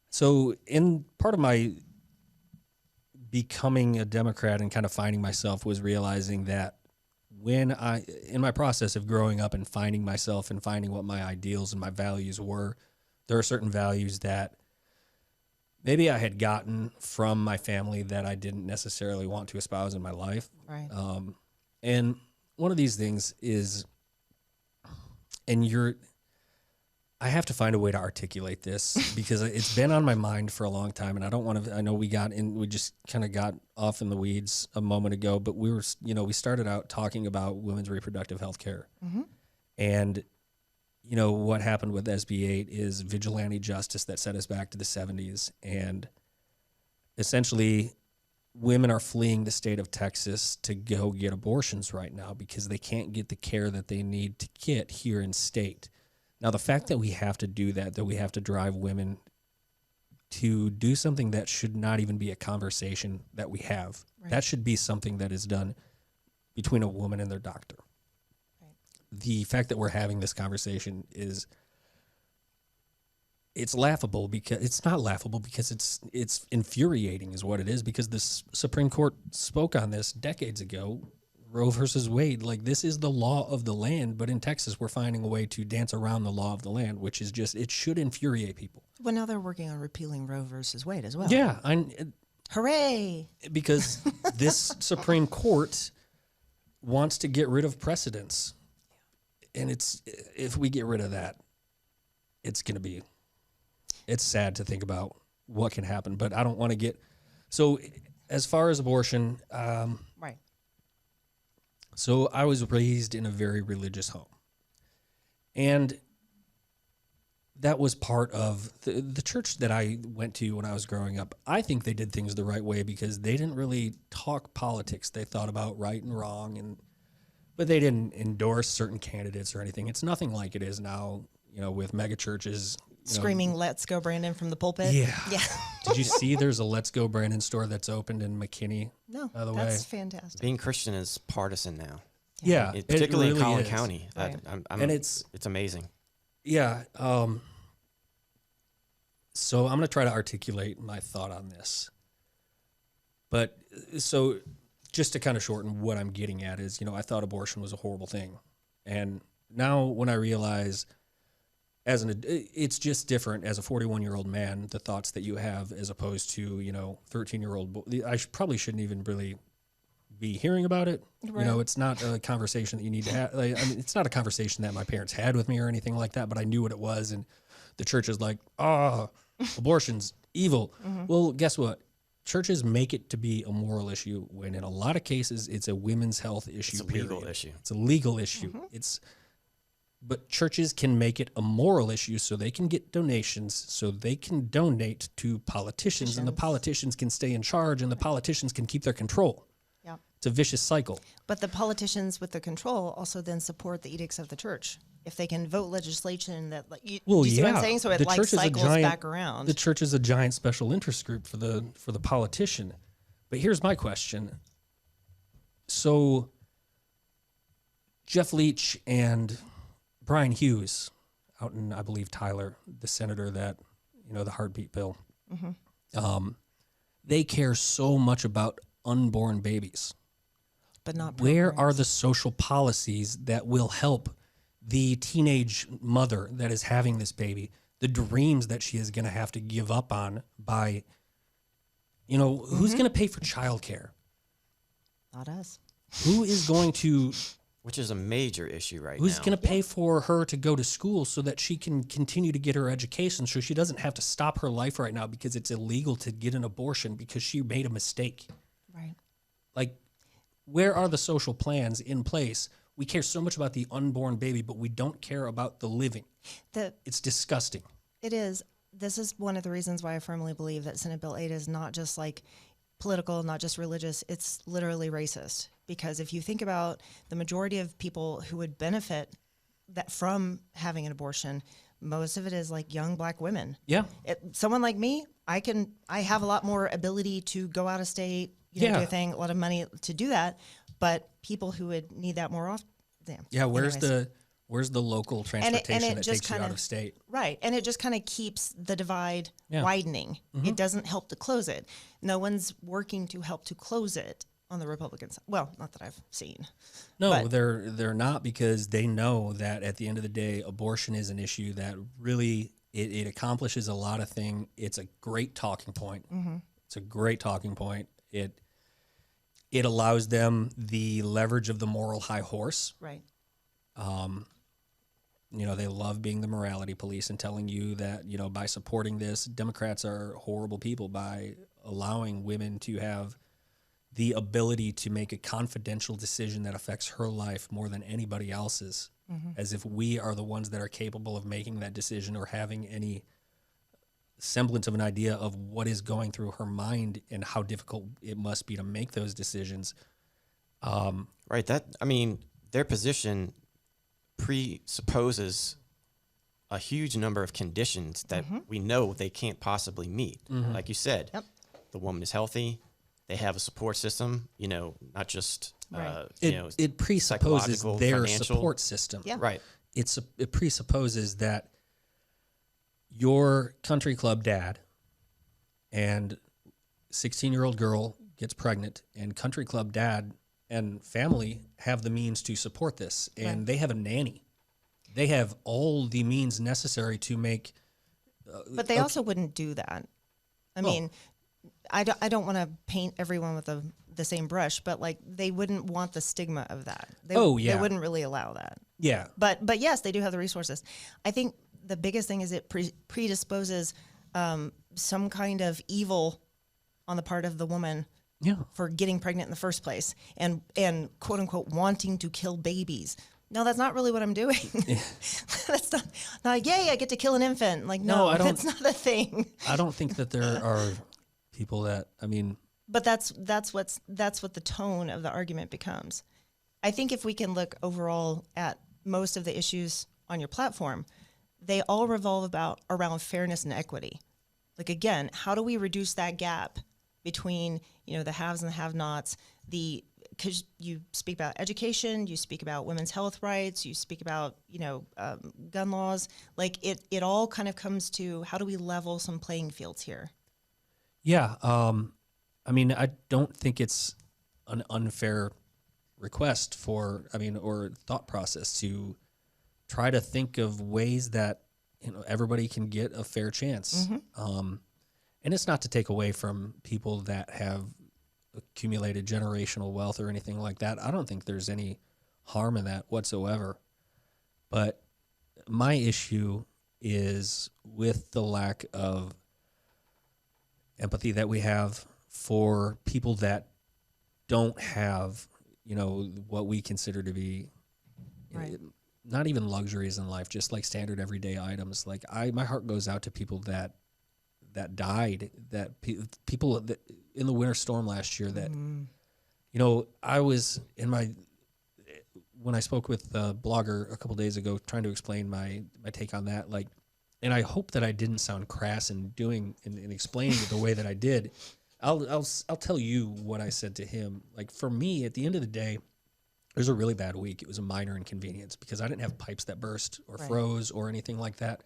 so in part of my becoming a Democrat and kind of finding myself was realizing that in my process of growing up and finding myself and finding what my ideals and my values were, there are certain values that maybe I had gotten from my family that I didn't necessarily want to espouse in my life. Right. And one of these things is, I have to find a way to articulate this because it's been on my mind for a long time, and I don't want to. I know we just kind of got off in the weeds a moment ago, but we started out talking about women's reproductive health care, and what happened with SB 8 is vigilante justice that set us back to the 70s, and essentially, women are fleeing the state of Texas to go get abortions right now because they can't get the care that they need to get here in state. Now, the fact that we have to do that we have to drive women to do something that should not even be a conversation that we have. Right. That should be something that is done between a woman and their doctor. Right. The fact that we're having this conversation it's laughable because it's not laughable because it's infuriating is what it is, because the Supreme Court spoke on this decades ago. Roe versus Wade, like, this is the law of the land, but in Texas we're finding a way to dance around the law of the land, which is just, it should infuriate people. Well, now they're working on repealing Roe versus Wade as well. Yeah, Hooray! because this Supreme Court wants to get rid of precedents, and if we get rid of that, it's sad to think about what can happen. But I don't want to get so as far as abortion. Right. So I was raised in a very religious home, and that was part of the church that I went to when I was growing up. I think they did things the right way because they didn't really talk politics. They thought about right and wrong, but they didn't endorse certain candidates or anything. It's nothing like it is now, with mega churches. Screaming, "Let's go, Brandon!" from the pulpit. Yeah. Yeah. Did you see there's a Let's Go Brandon store that's opened in McKinney? No, by the that's way. fantastic. Being Christian is partisan now. Yeah, Particularly it really in Collin is. County. Right. And it's amazing. Yeah. So I'm going to try to articulate my thought on this. But so just to kind of shorten what I'm getting at is, I thought abortion was a horrible thing. And now when I realize it's just different as a 41-year-old man, the thoughts that you have as opposed to, 13-year-old. I probably shouldn't even really be hearing about it. Right. It's not a conversation that you need to have. It's not a conversation that my parents had with me or anything like that, but I knew what it was. And the church is like, abortion's evil. Mm-hmm. Well, guess what? Churches make it to be a moral issue when in a lot of cases it's a women's health issue. It's a legal issue. It's a legal issue. Mm-hmm. But churches can make it a moral issue so they can get donations, so they can donate to politicians, and the politicians can stay in charge, and the politicians can keep their control. Yeah. It's a vicious cycle. But the politicians with the control also then support the edicts of the church. If they can vote legislation that, see what I'm saying? So it cycles back around. The church is a giant special interest group for the politician. But here's my question. So Jeff Leach and Brian Hughes out in, I believe, Tyler, the senator that, the heartbeat bill, they care so much about unborn babies. But not where programs. are the social policies that will help the teenage mother that is having this baby, the dreams that she is going to have to give up on by, who's going to pay for childcare? Not us. Who is going to which is a major issue right Who's now. going to pay for her to go to school so that she can continue to get her education so she doesn't have to stop her life right now because it's illegal to get an abortion because she made a mistake? Right. Like, where are the social plans in place? We care so much about the unborn baby, but we don't care about the living. It's disgusting. It is. This is one of the reasons why I firmly believe that Senate Bill 8 is not just like political, not just religious. It's literally racist. Because if you think about the majority of people who would benefit from having an abortion, most of it is like young Black women. Yeah. Someone like me, I have a lot more ability to go out of state, do a thing, a lot of money to do that. But people who would need that more often, yeah. Where's the local transportation that takes you out of state? Right, and it just kind of keeps the divide widening. Mm-hmm. It doesn't help to close it. No one's working to help to close it on the Republican side. Well, not that I've seen. No, they're not, because they know that at the end of the day, abortion is an issue that really it accomplishes a lot of things. It's a great talking point. Mm-hmm. It's a great talking point. It allows them the leverage of the moral high horse. Right. They love being the morality police and telling you that, by supporting this, Democrats are horrible people by allowing women to have the ability to make a confidential decision that affects her life more than anybody else's, as if we are the ones that are capable of making that decision or having any semblance of an idea of what is going through her mind and how difficult it must be to make those decisions. Right. Their position presupposes a huge number of conditions that we know they can't possibly meet. Mm-hmm. Like you said, the woman is healthy. They have a support system, not just, it presupposes their financial support system. Yeah. Right. It presupposes that your country club dad and 16-year-old girl gets pregnant, and country club dad and family have the means to support this, and they have a nanny. They have all the means necessary to make. But they also wouldn't do that. I mean, I don't want to paint everyone with the same brush, but like they wouldn't want the stigma of that. They wouldn't really allow that. Yeah. But yes, they do have the resources. I think the biggest thing is it predisposes some kind of evil on the part of the woman for getting pregnant in the first place and quote unquote wanting to kill babies. No, that's not really what I'm doing. That's not yay, I get to kill an infant. Like, no, that's not a thing. I don't think that there are people that, But that's what the tone of the argument becomes. I think if we can look overall at most of the issues on your platform, they all revolve around fairness and equity. Like, again, how do we reduce that gap between, the haves and the have-nots, because you speak about education, you speak about women's health rights, you speak about, gun laws. Like, it all kind of comes to how do we level some playing fields here? Yeah. I don't think it's an unfair request or thought process to try to think of ways that, everybody can get a fair chance. Mm-hmm. And it's not to take away from people that have accumulated generational wealth or anything like that. I don't think there's any harm in that whatsoever. But my issue is with the lack of empathy that we have for people that don't have, what we consider to be not even luxuries in life, just like standard everyday items. Like my heart goes out to people that died, people that in the winter storm last year that, I was when I spoke with a blogger a couple days ago, trying to explain my take on that, and I hope that I didn't sound crass in doing and explaining it the way that I did. I'll tell you what I said to him. Like, for me, at the end of the day, it was a really bad week. It was a minor inconvenience because I didn't have pipes that burst or froze or anything like that.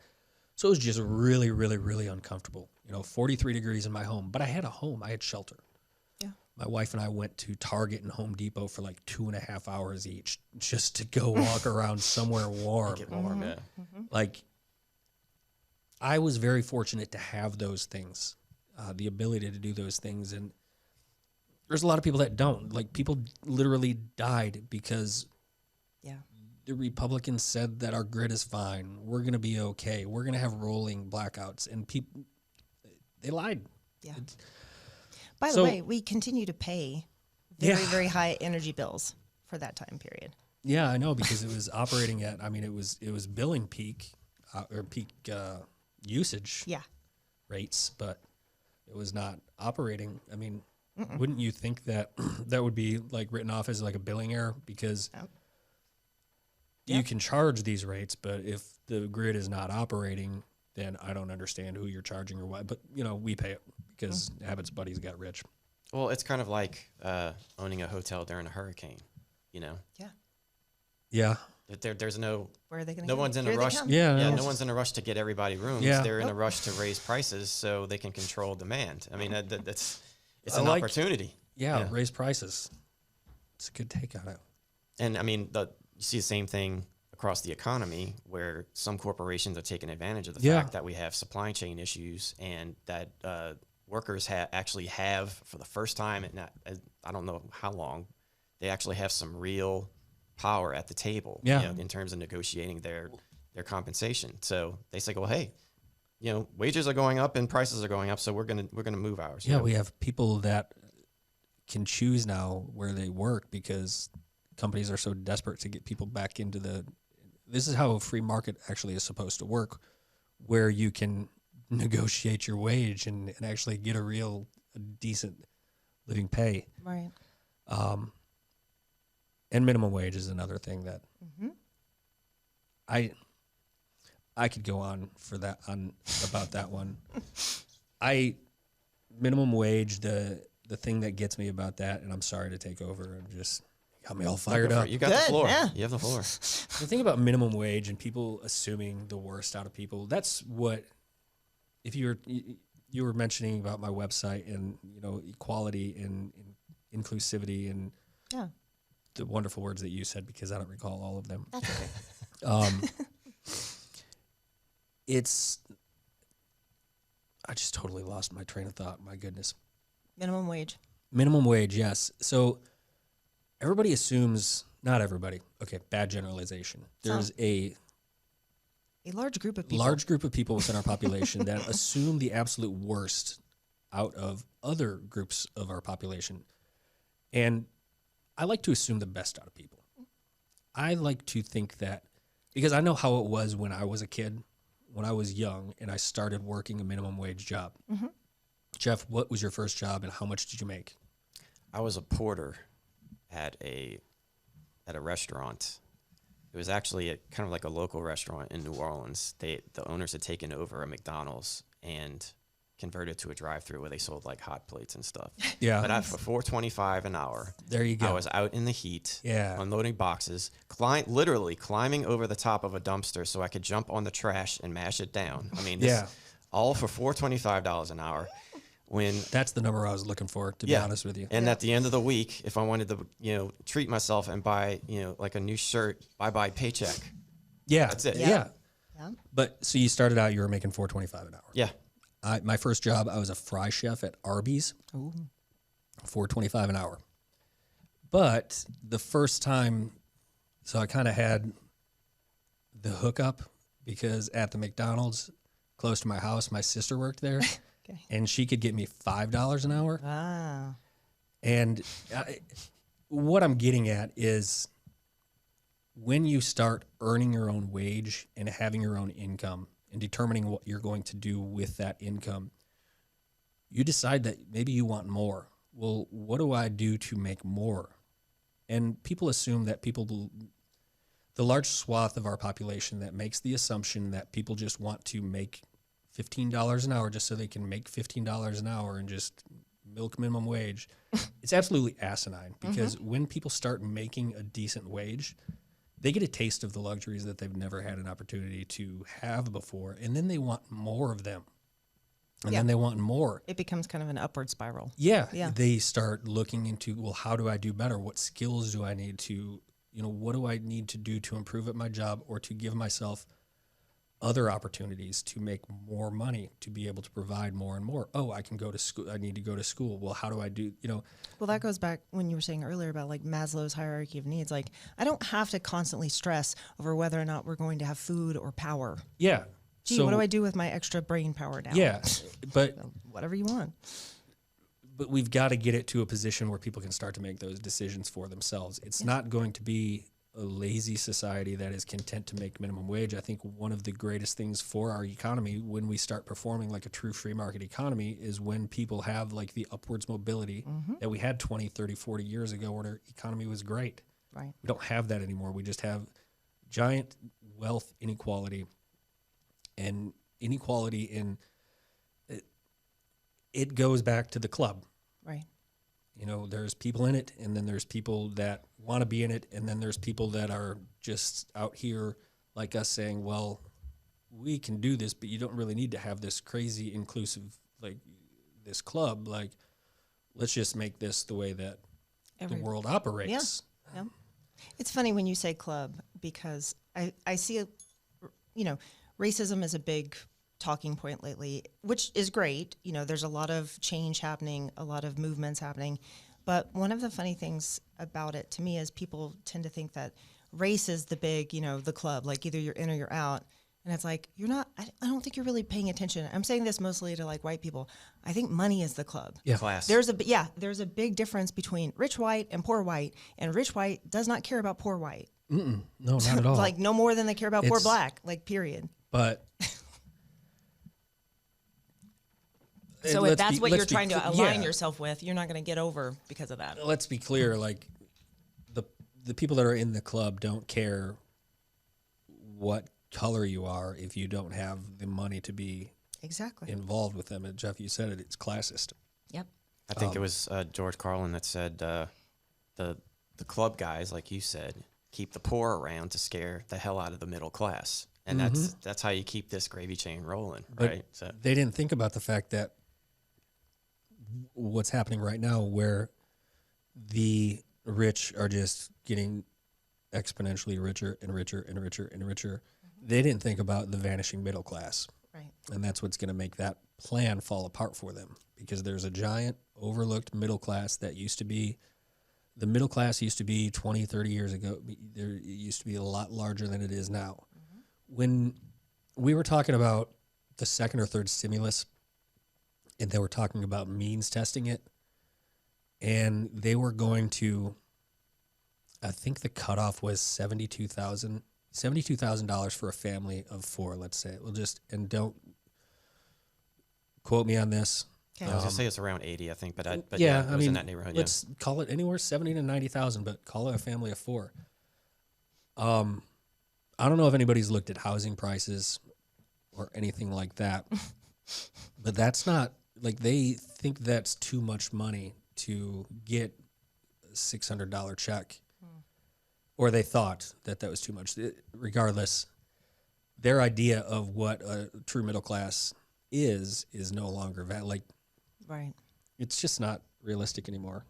So it was just really, really, really uncomfortable. 43 degrees in my home, but I had a home. I had shelter. Yeah. My wife and I went to Target and Home Depot for like 2.5 hours each just to go walk around somewhere warm. Get warm, yeah. Mm-hmm. Like, I was very fortunate to have those things, the ability to do those things. And there's a lot of people that don't. Like, people literally died because Yeah. the Republicans said that our grid is fine. We're going to be okay. We're going to have rolling blackouts. And people, they lied. Yeah. By the So- way, we continue to pay very high energy bills for that time period. Yeah, I know, because it was operating at, I mean, it was billing peak or peak usage Yeah. rates, but it was not operating. I mean, wouldn't you think that that would be like written off as like a billing error? Because Yep. you Yep. can charge these rates, but if the grid is not operating, then I don't understand who you're charging or why. But, we pay it because Abbott's buddies got rich. Well, it's kind of like owning a hotel during a hurricane. Yeah. Yeah. There's no Where are they going to no one's in a rush. Yeah. Yeah, no. no one's in a rush to get everybody rooms. Yeah. They're in a rush to raise prices so they can control demand. I mean, it's I an like- opportunity. Yeah, raise prices. It's a good take on it. And I mean, you see the same thing across the economy where some corporations are taking advantage of the Yeah. fact that we have supply chain issues and that workers actually have, for the first time, I don't know how long, they actually have some real power at the table Yeah. in terms of negotiating their compensation. So they say, well, hey, wages are going up and prices are going up, so we're gonna move ours. Yeah, we have people that can choose now where they work because companies are so desperate to get people back into this is how a free market actually is supposed to work, where you can negotiate your wage and actually get a decent living pay. Right. And minimum wage is another thing that I could go on about that one. Minimum wage, the thing that gets me about that, and I'm sorry to take over and just got me all fired up. You got the Good, floor. yeah. You have the floor. The thing about minimum wage and people assuming the worst out of people, that's what, if you were mentioning about my website and, equality and inclusivity and Yeah. the wonderful words that you said, because I don't recall all of them. That's okay. I just totally lost my train of thought. My goodness. Minimum wage. Minimum wage, yes. So everybody assumes, not everybody. Okay, bad generalization. There's a large group of people. large group of people within our population that assume the absolute worst out of other groups of our population. And I like to assume the best out of people. I like to think that, because I know how it was when I was a kid, when I was young, and I started working a minimum wage job. Jeff, what was your first job and how much did you make? I was a porter at a restaurant. It was actually kind of like a local restaurant in New Orleans. The owners had taken over a McDonald's and converted to a drive-through where they sold like hot plates and stuff. Yeah. But for $4.25 an hour, There you go. I was out in the heat, Yeah. unloading boxes, literally climbing over the top of a dumpster so I could jump on the trash and mash it down. I mean, Yeah. all for $4.25 an hour. When That's the number I was looking for, to be honest with you. And at the end of the week, if I wanted to, treat myself and buy, like a new shirt, bye-bye paycheck. Yeah. That's it. Yeah. Yeah. But so you started out, you were making $4.25 an hour. Yeah. My first job, I was a fry chef at Arby's, Ooh. $4.25 an hour. But the first time, so I kind of had the hookup because at the McDonald's close to my house, my sister worked there, Okay. and she could get me $5 an hour. Wow. And what I'm getting at is when you start earning your own wage and having your own income and determining what you're going to do with that income, you decide that maybe you want more. Well, what do I do to make more? And people assume that the large swath of our population that makes the assumption that people just want to make $15 an hour just so they can make $15 an hour and just milk minimum wage. It's absolutely asinine because when people start making a decent wage, they get a taste of the luxuries that they've never had an opportunity to have before. And then they want more of them. And then they want more. It becomes kind of an upward spiral. Yeah. Yeah. They start looking into, well, how do I do better? What skills do I need to, what do I need to do to improve at my job or to give myself other opportunities to make more money, to be able to provide more and more. Oh, I can go to school. I need to go to school. Well, how do I do, Well, that goes back when you were saying earlier about like Maslow's hierarchy of needs. Like, I don't have to constantly stress over whether or not we're going to have food or power. Yeah. Gee, what do I do with my extra brain power now? Yeah, but Whatever you want. but we've got to get it to a position where people can start to make those decisions for themselves. It's not going to be a lazy society that is content to make minimum wage. I think one of the greatest things for our economy when we start performing like a true free market economy is when people have like the upwards mobility that we had 20, 30, 40 years ago where our economy was great. Right. We don't have that anymore. We just have giant wealth inequality, and inequality in it goes back to the club. Right. There's people in it, and then there's people that want to be in it, and then there's people that are just out here like us saying, well, we can do this, but you don't really need to have this crazy inclusive, like this club. Like, let's just make this the way that the world operates. Yeah. It's funny when you say club, because I see, racism is a big talking point lately, which is great. There's a lot of change happening, a lot of movements happening. But one of the funny things about it to me is people tend to think that race is the big, the club, like either you're in or you're out. And it's like, you're not, I don't think you're really paying attention. I'm saying this mostly to like white people. I think money is the club. Yeah. Class. There's a big difference between rich white and poor white. And rich white does not care about poor white. No, not at all. Like no more than they care about poor black, like period. But So if that's what you're trying to align yeah. yourself with, you're not going to get over because of that. Let's be clear, like the people that are in the club don't care what color you are if you don't have the money to be Exactly. involved with them. And Jeff, you said it, it's classist. Yep. I think it was George Carlin that said the club guys, like you said, keep the poor around to scare the hell out of the middle class. And that's how you keep this gravy chain rolling, right? So They didn't think about the fact that what's happening right now where the rich are just getting exponentially richer and richer and richer and richer. They didn't think about the vanishing middle class. Right. And that's what's going to make that plan fall apart for them, because there's a giant overlooked middle class that used to be, the middle class used to be 20, 30 years ago. It used to be a lot larger than it is now. When we were talking about the second or third stimulus, and they were talking about means testing it, and they were going to, I think the cutoff was $72,000 for a family of four, let's say. And don't quote me on this. Okay. I was gonna say it's around 80, I think, but Yeah, it was in that neighborhood. Let's call it anywhere 70 to 90,000, but call it a family of four. I don't know if anybody's looked at housing prices or anything like that, but that's not, like, they think that's too much money to get a $600 check, or they thought that was too much. Regardless, their idea of what a true middle class is no longer valid. Right. It's just not realistic anymore.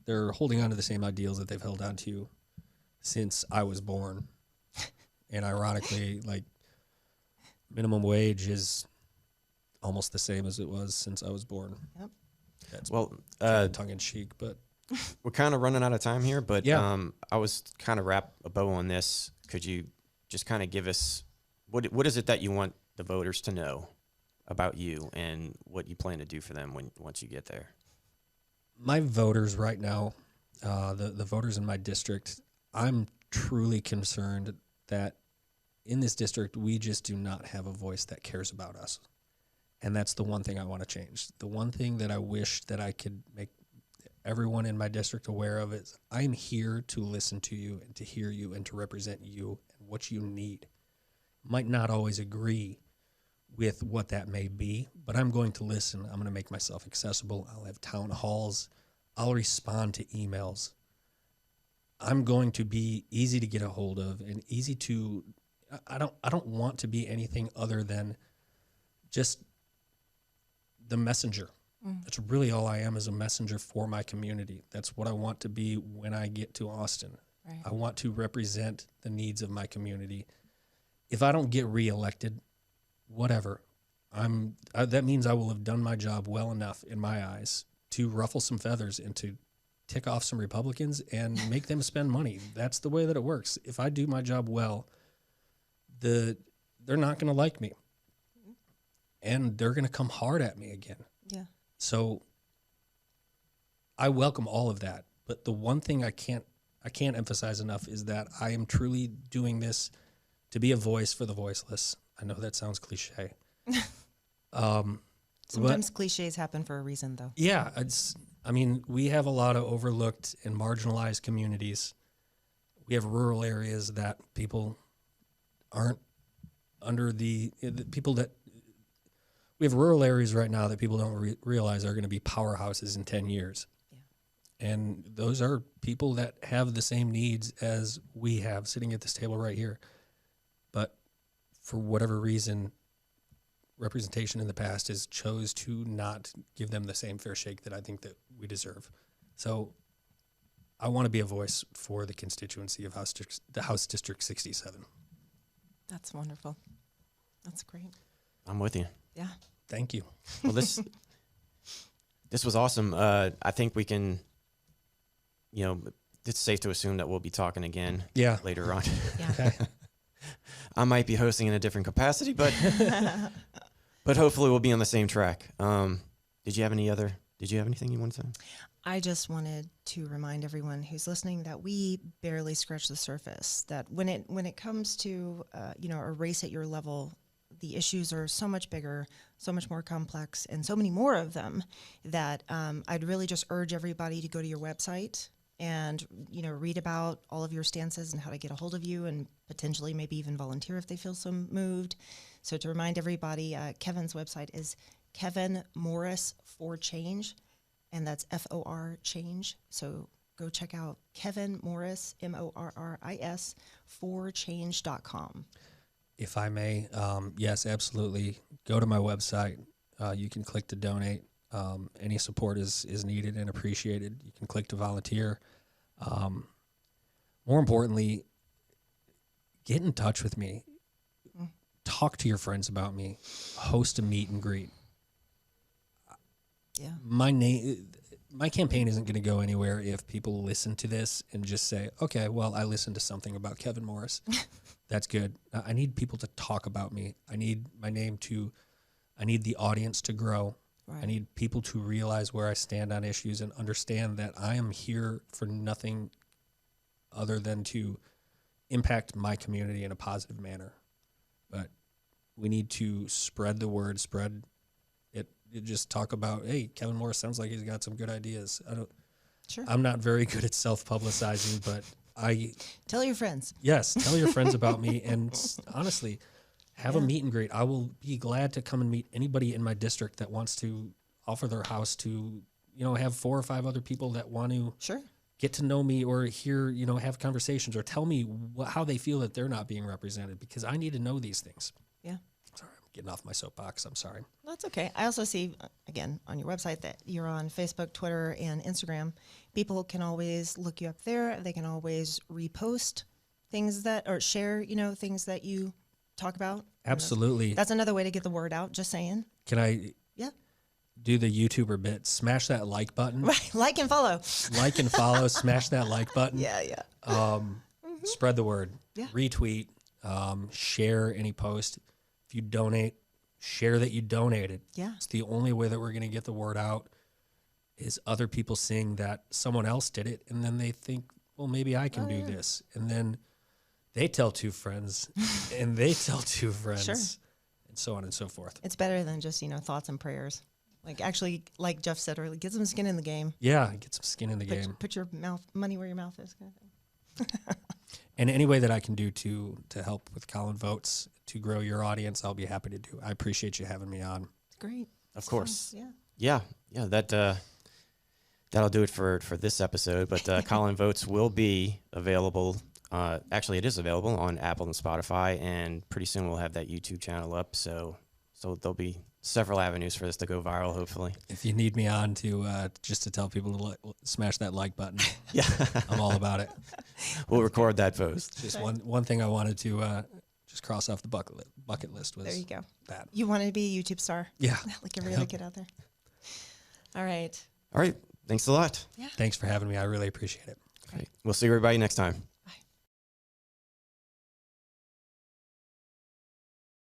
They're holding on to the same ideals that they've held on to since I was born. And ironically, like, minimum wage is almost the same as it was since I was born. Yep. That's tongue in cheek, but we're kind of running out of time here, but yeah. I was kind of wrap a bow on this. Could you just kind of give us what is it that you want the voters to know about you and what you plan to do for them once you get there? My voters right now, the voters in my district, I'm truly concerned that in this district, we just do not have a voice that cares about us. And that's the one thing I want to change. The one thing that I wish that I could make everyone in my district aware of is I'm here to listen to you and to hear you and to represent you and what you need. Might not always agree with what that may be, but I'm going to listen. I'm going to make myself accessible. I'll have town halls. I'll respond to emails. I'm going to be easy to get a hold of and easy to, I don't want to be anything other than just the messenger. That's really all I am, is a messenger for my community. That's what I want to be when I get to Austin. Right. I want to represent the needs of my community if I don't get reelected, whatever, that means I will have done my job well enough in my eyes to ruffle some feathers and to tick off some Republicans and make them spend money. That's the way that it works. If I do my job well, they're not going to like me, and they're going to come hard at me again. Yeah. So I welcome all of that. But the one thing I can't emphasize enough is that I am truly doing this to be a voice for the voiceless. I know that sounds cliche. Sometimes cliches happen for a reason, though. Yeah, we have a lot of overlooked and marginalized communities. We have rural areas that people aren't under the people that we have rural areas right now that people don't realize are going to be powerhouses in 10 years. Yeah. And those are people that have the same needs as we have sitting at this table right here. But for whatever reason, representation in the past has chose to not give them the same fair shake that I think that we deserve. So I want to be a voice for the constituency of House District 67. That's wonderful. That's great. I'm with you. Yeah. Thank you. Well, this was awesome. I think we can, it's safe to assume that we'll be talking again later on. Yeah. Okay. I might be hosting in a different capacity, but hopefully we'll be on the same track. Did you have anything you wanted to say? I just wanted to remind everyone who's listening that we barely scratch the surface. That when it comes to a race at your level, the issues are so much bigger, so much more complex, and so many more of them that I'd really just urge everybody to go to your website and read about all of your stances and how to get a hold of you, and potentially maybe even volunteer if they feel so moved. So to remind everybody, Kevin's website is Kevin Morris for Change. And that's FOR Change. So go check out Kevin Morris, MORRIS, forchange.com. If I may, yes, absolutely. Go to my website. You can click to donate. Any support is needed and appreciated. You can click to volunteer. More importantly, get in touch with me. Talk to your friends about me. Host a meet and greet. Yeah. My campaign isn't going to go anywhere if people listen to this and just say, okay, well, I listened to something about Kevin Morris. That's good. I need people to talk about me. I need the audience to grow. Right. I need people to realize where I stand on issues and understand that I am here for nothing other than to impact my community in a positive manner. But we need to spread the word, you just talk about, hey, Kevin Morris sounds like he's got some good ideas. I'm not very good at self-publicizing, but tell your friends. Yes, tell your friends about me, and honestly, have a meet and greet. I will be glad to come and meet anybody in my district that wants to offer their house to, have 4 or 5 other people that want to get to know me or hear, have conversations or tell me how they feel that they're not being represented, because I need to know these things. Yeah. Sorry, I'm getting off my soapbox. I'm sorry. That's okay. I also see, again, on your website that you're on Facebook, Twitter, and Instagram. People can always look you up there. They can always repost things or share, things that you talk about. Absolutely. That's another way to get the word out, just saying. Can I do the YouTuber bit? Smash that like button. Right. Like and follow. Like and follow. Smash that like button. Yeah. Spread the word. Yeah. Retweet. Share any post. If you donate, share that you donated. Yeah. It's the only way that we're going to get the word out is other people seeing that someone else did it, and then they think, well, maybe I can do this. And then they tell 2 friends, and they tell 2 friends, and so on and so forth. It's better than just, thoughts and prayers. Actually, like Jeff said earlier, get some skin in the game. Yeah, get some skin in the game. Put your money where your mouth is, kind of thing. And any way that I can do to help with Colin Votes to grow your audience, I'll be happy to do. I appreciate you having me on. Great. Of course. Fun. Yeah. That'll do it for this episode. But Colin Votes will be available. Actually, it is available on Apple and Spotify, and pretty soon we'll have that YouTube channel up. So there'll be several avenues for this to go viral, hopefully. If you need me on to just to tell people to smash that like button, I'm all about it. We'll record that post. Just one thing I wanted to just cross off the bucket list was There you go. that. You wanted to be a YouTube star. Yeah. Like every other kid out there. All right. All right. Thanks a lot. Yeah. Thanks for having me. I really appreciate it. Great. We'll see everybody next time.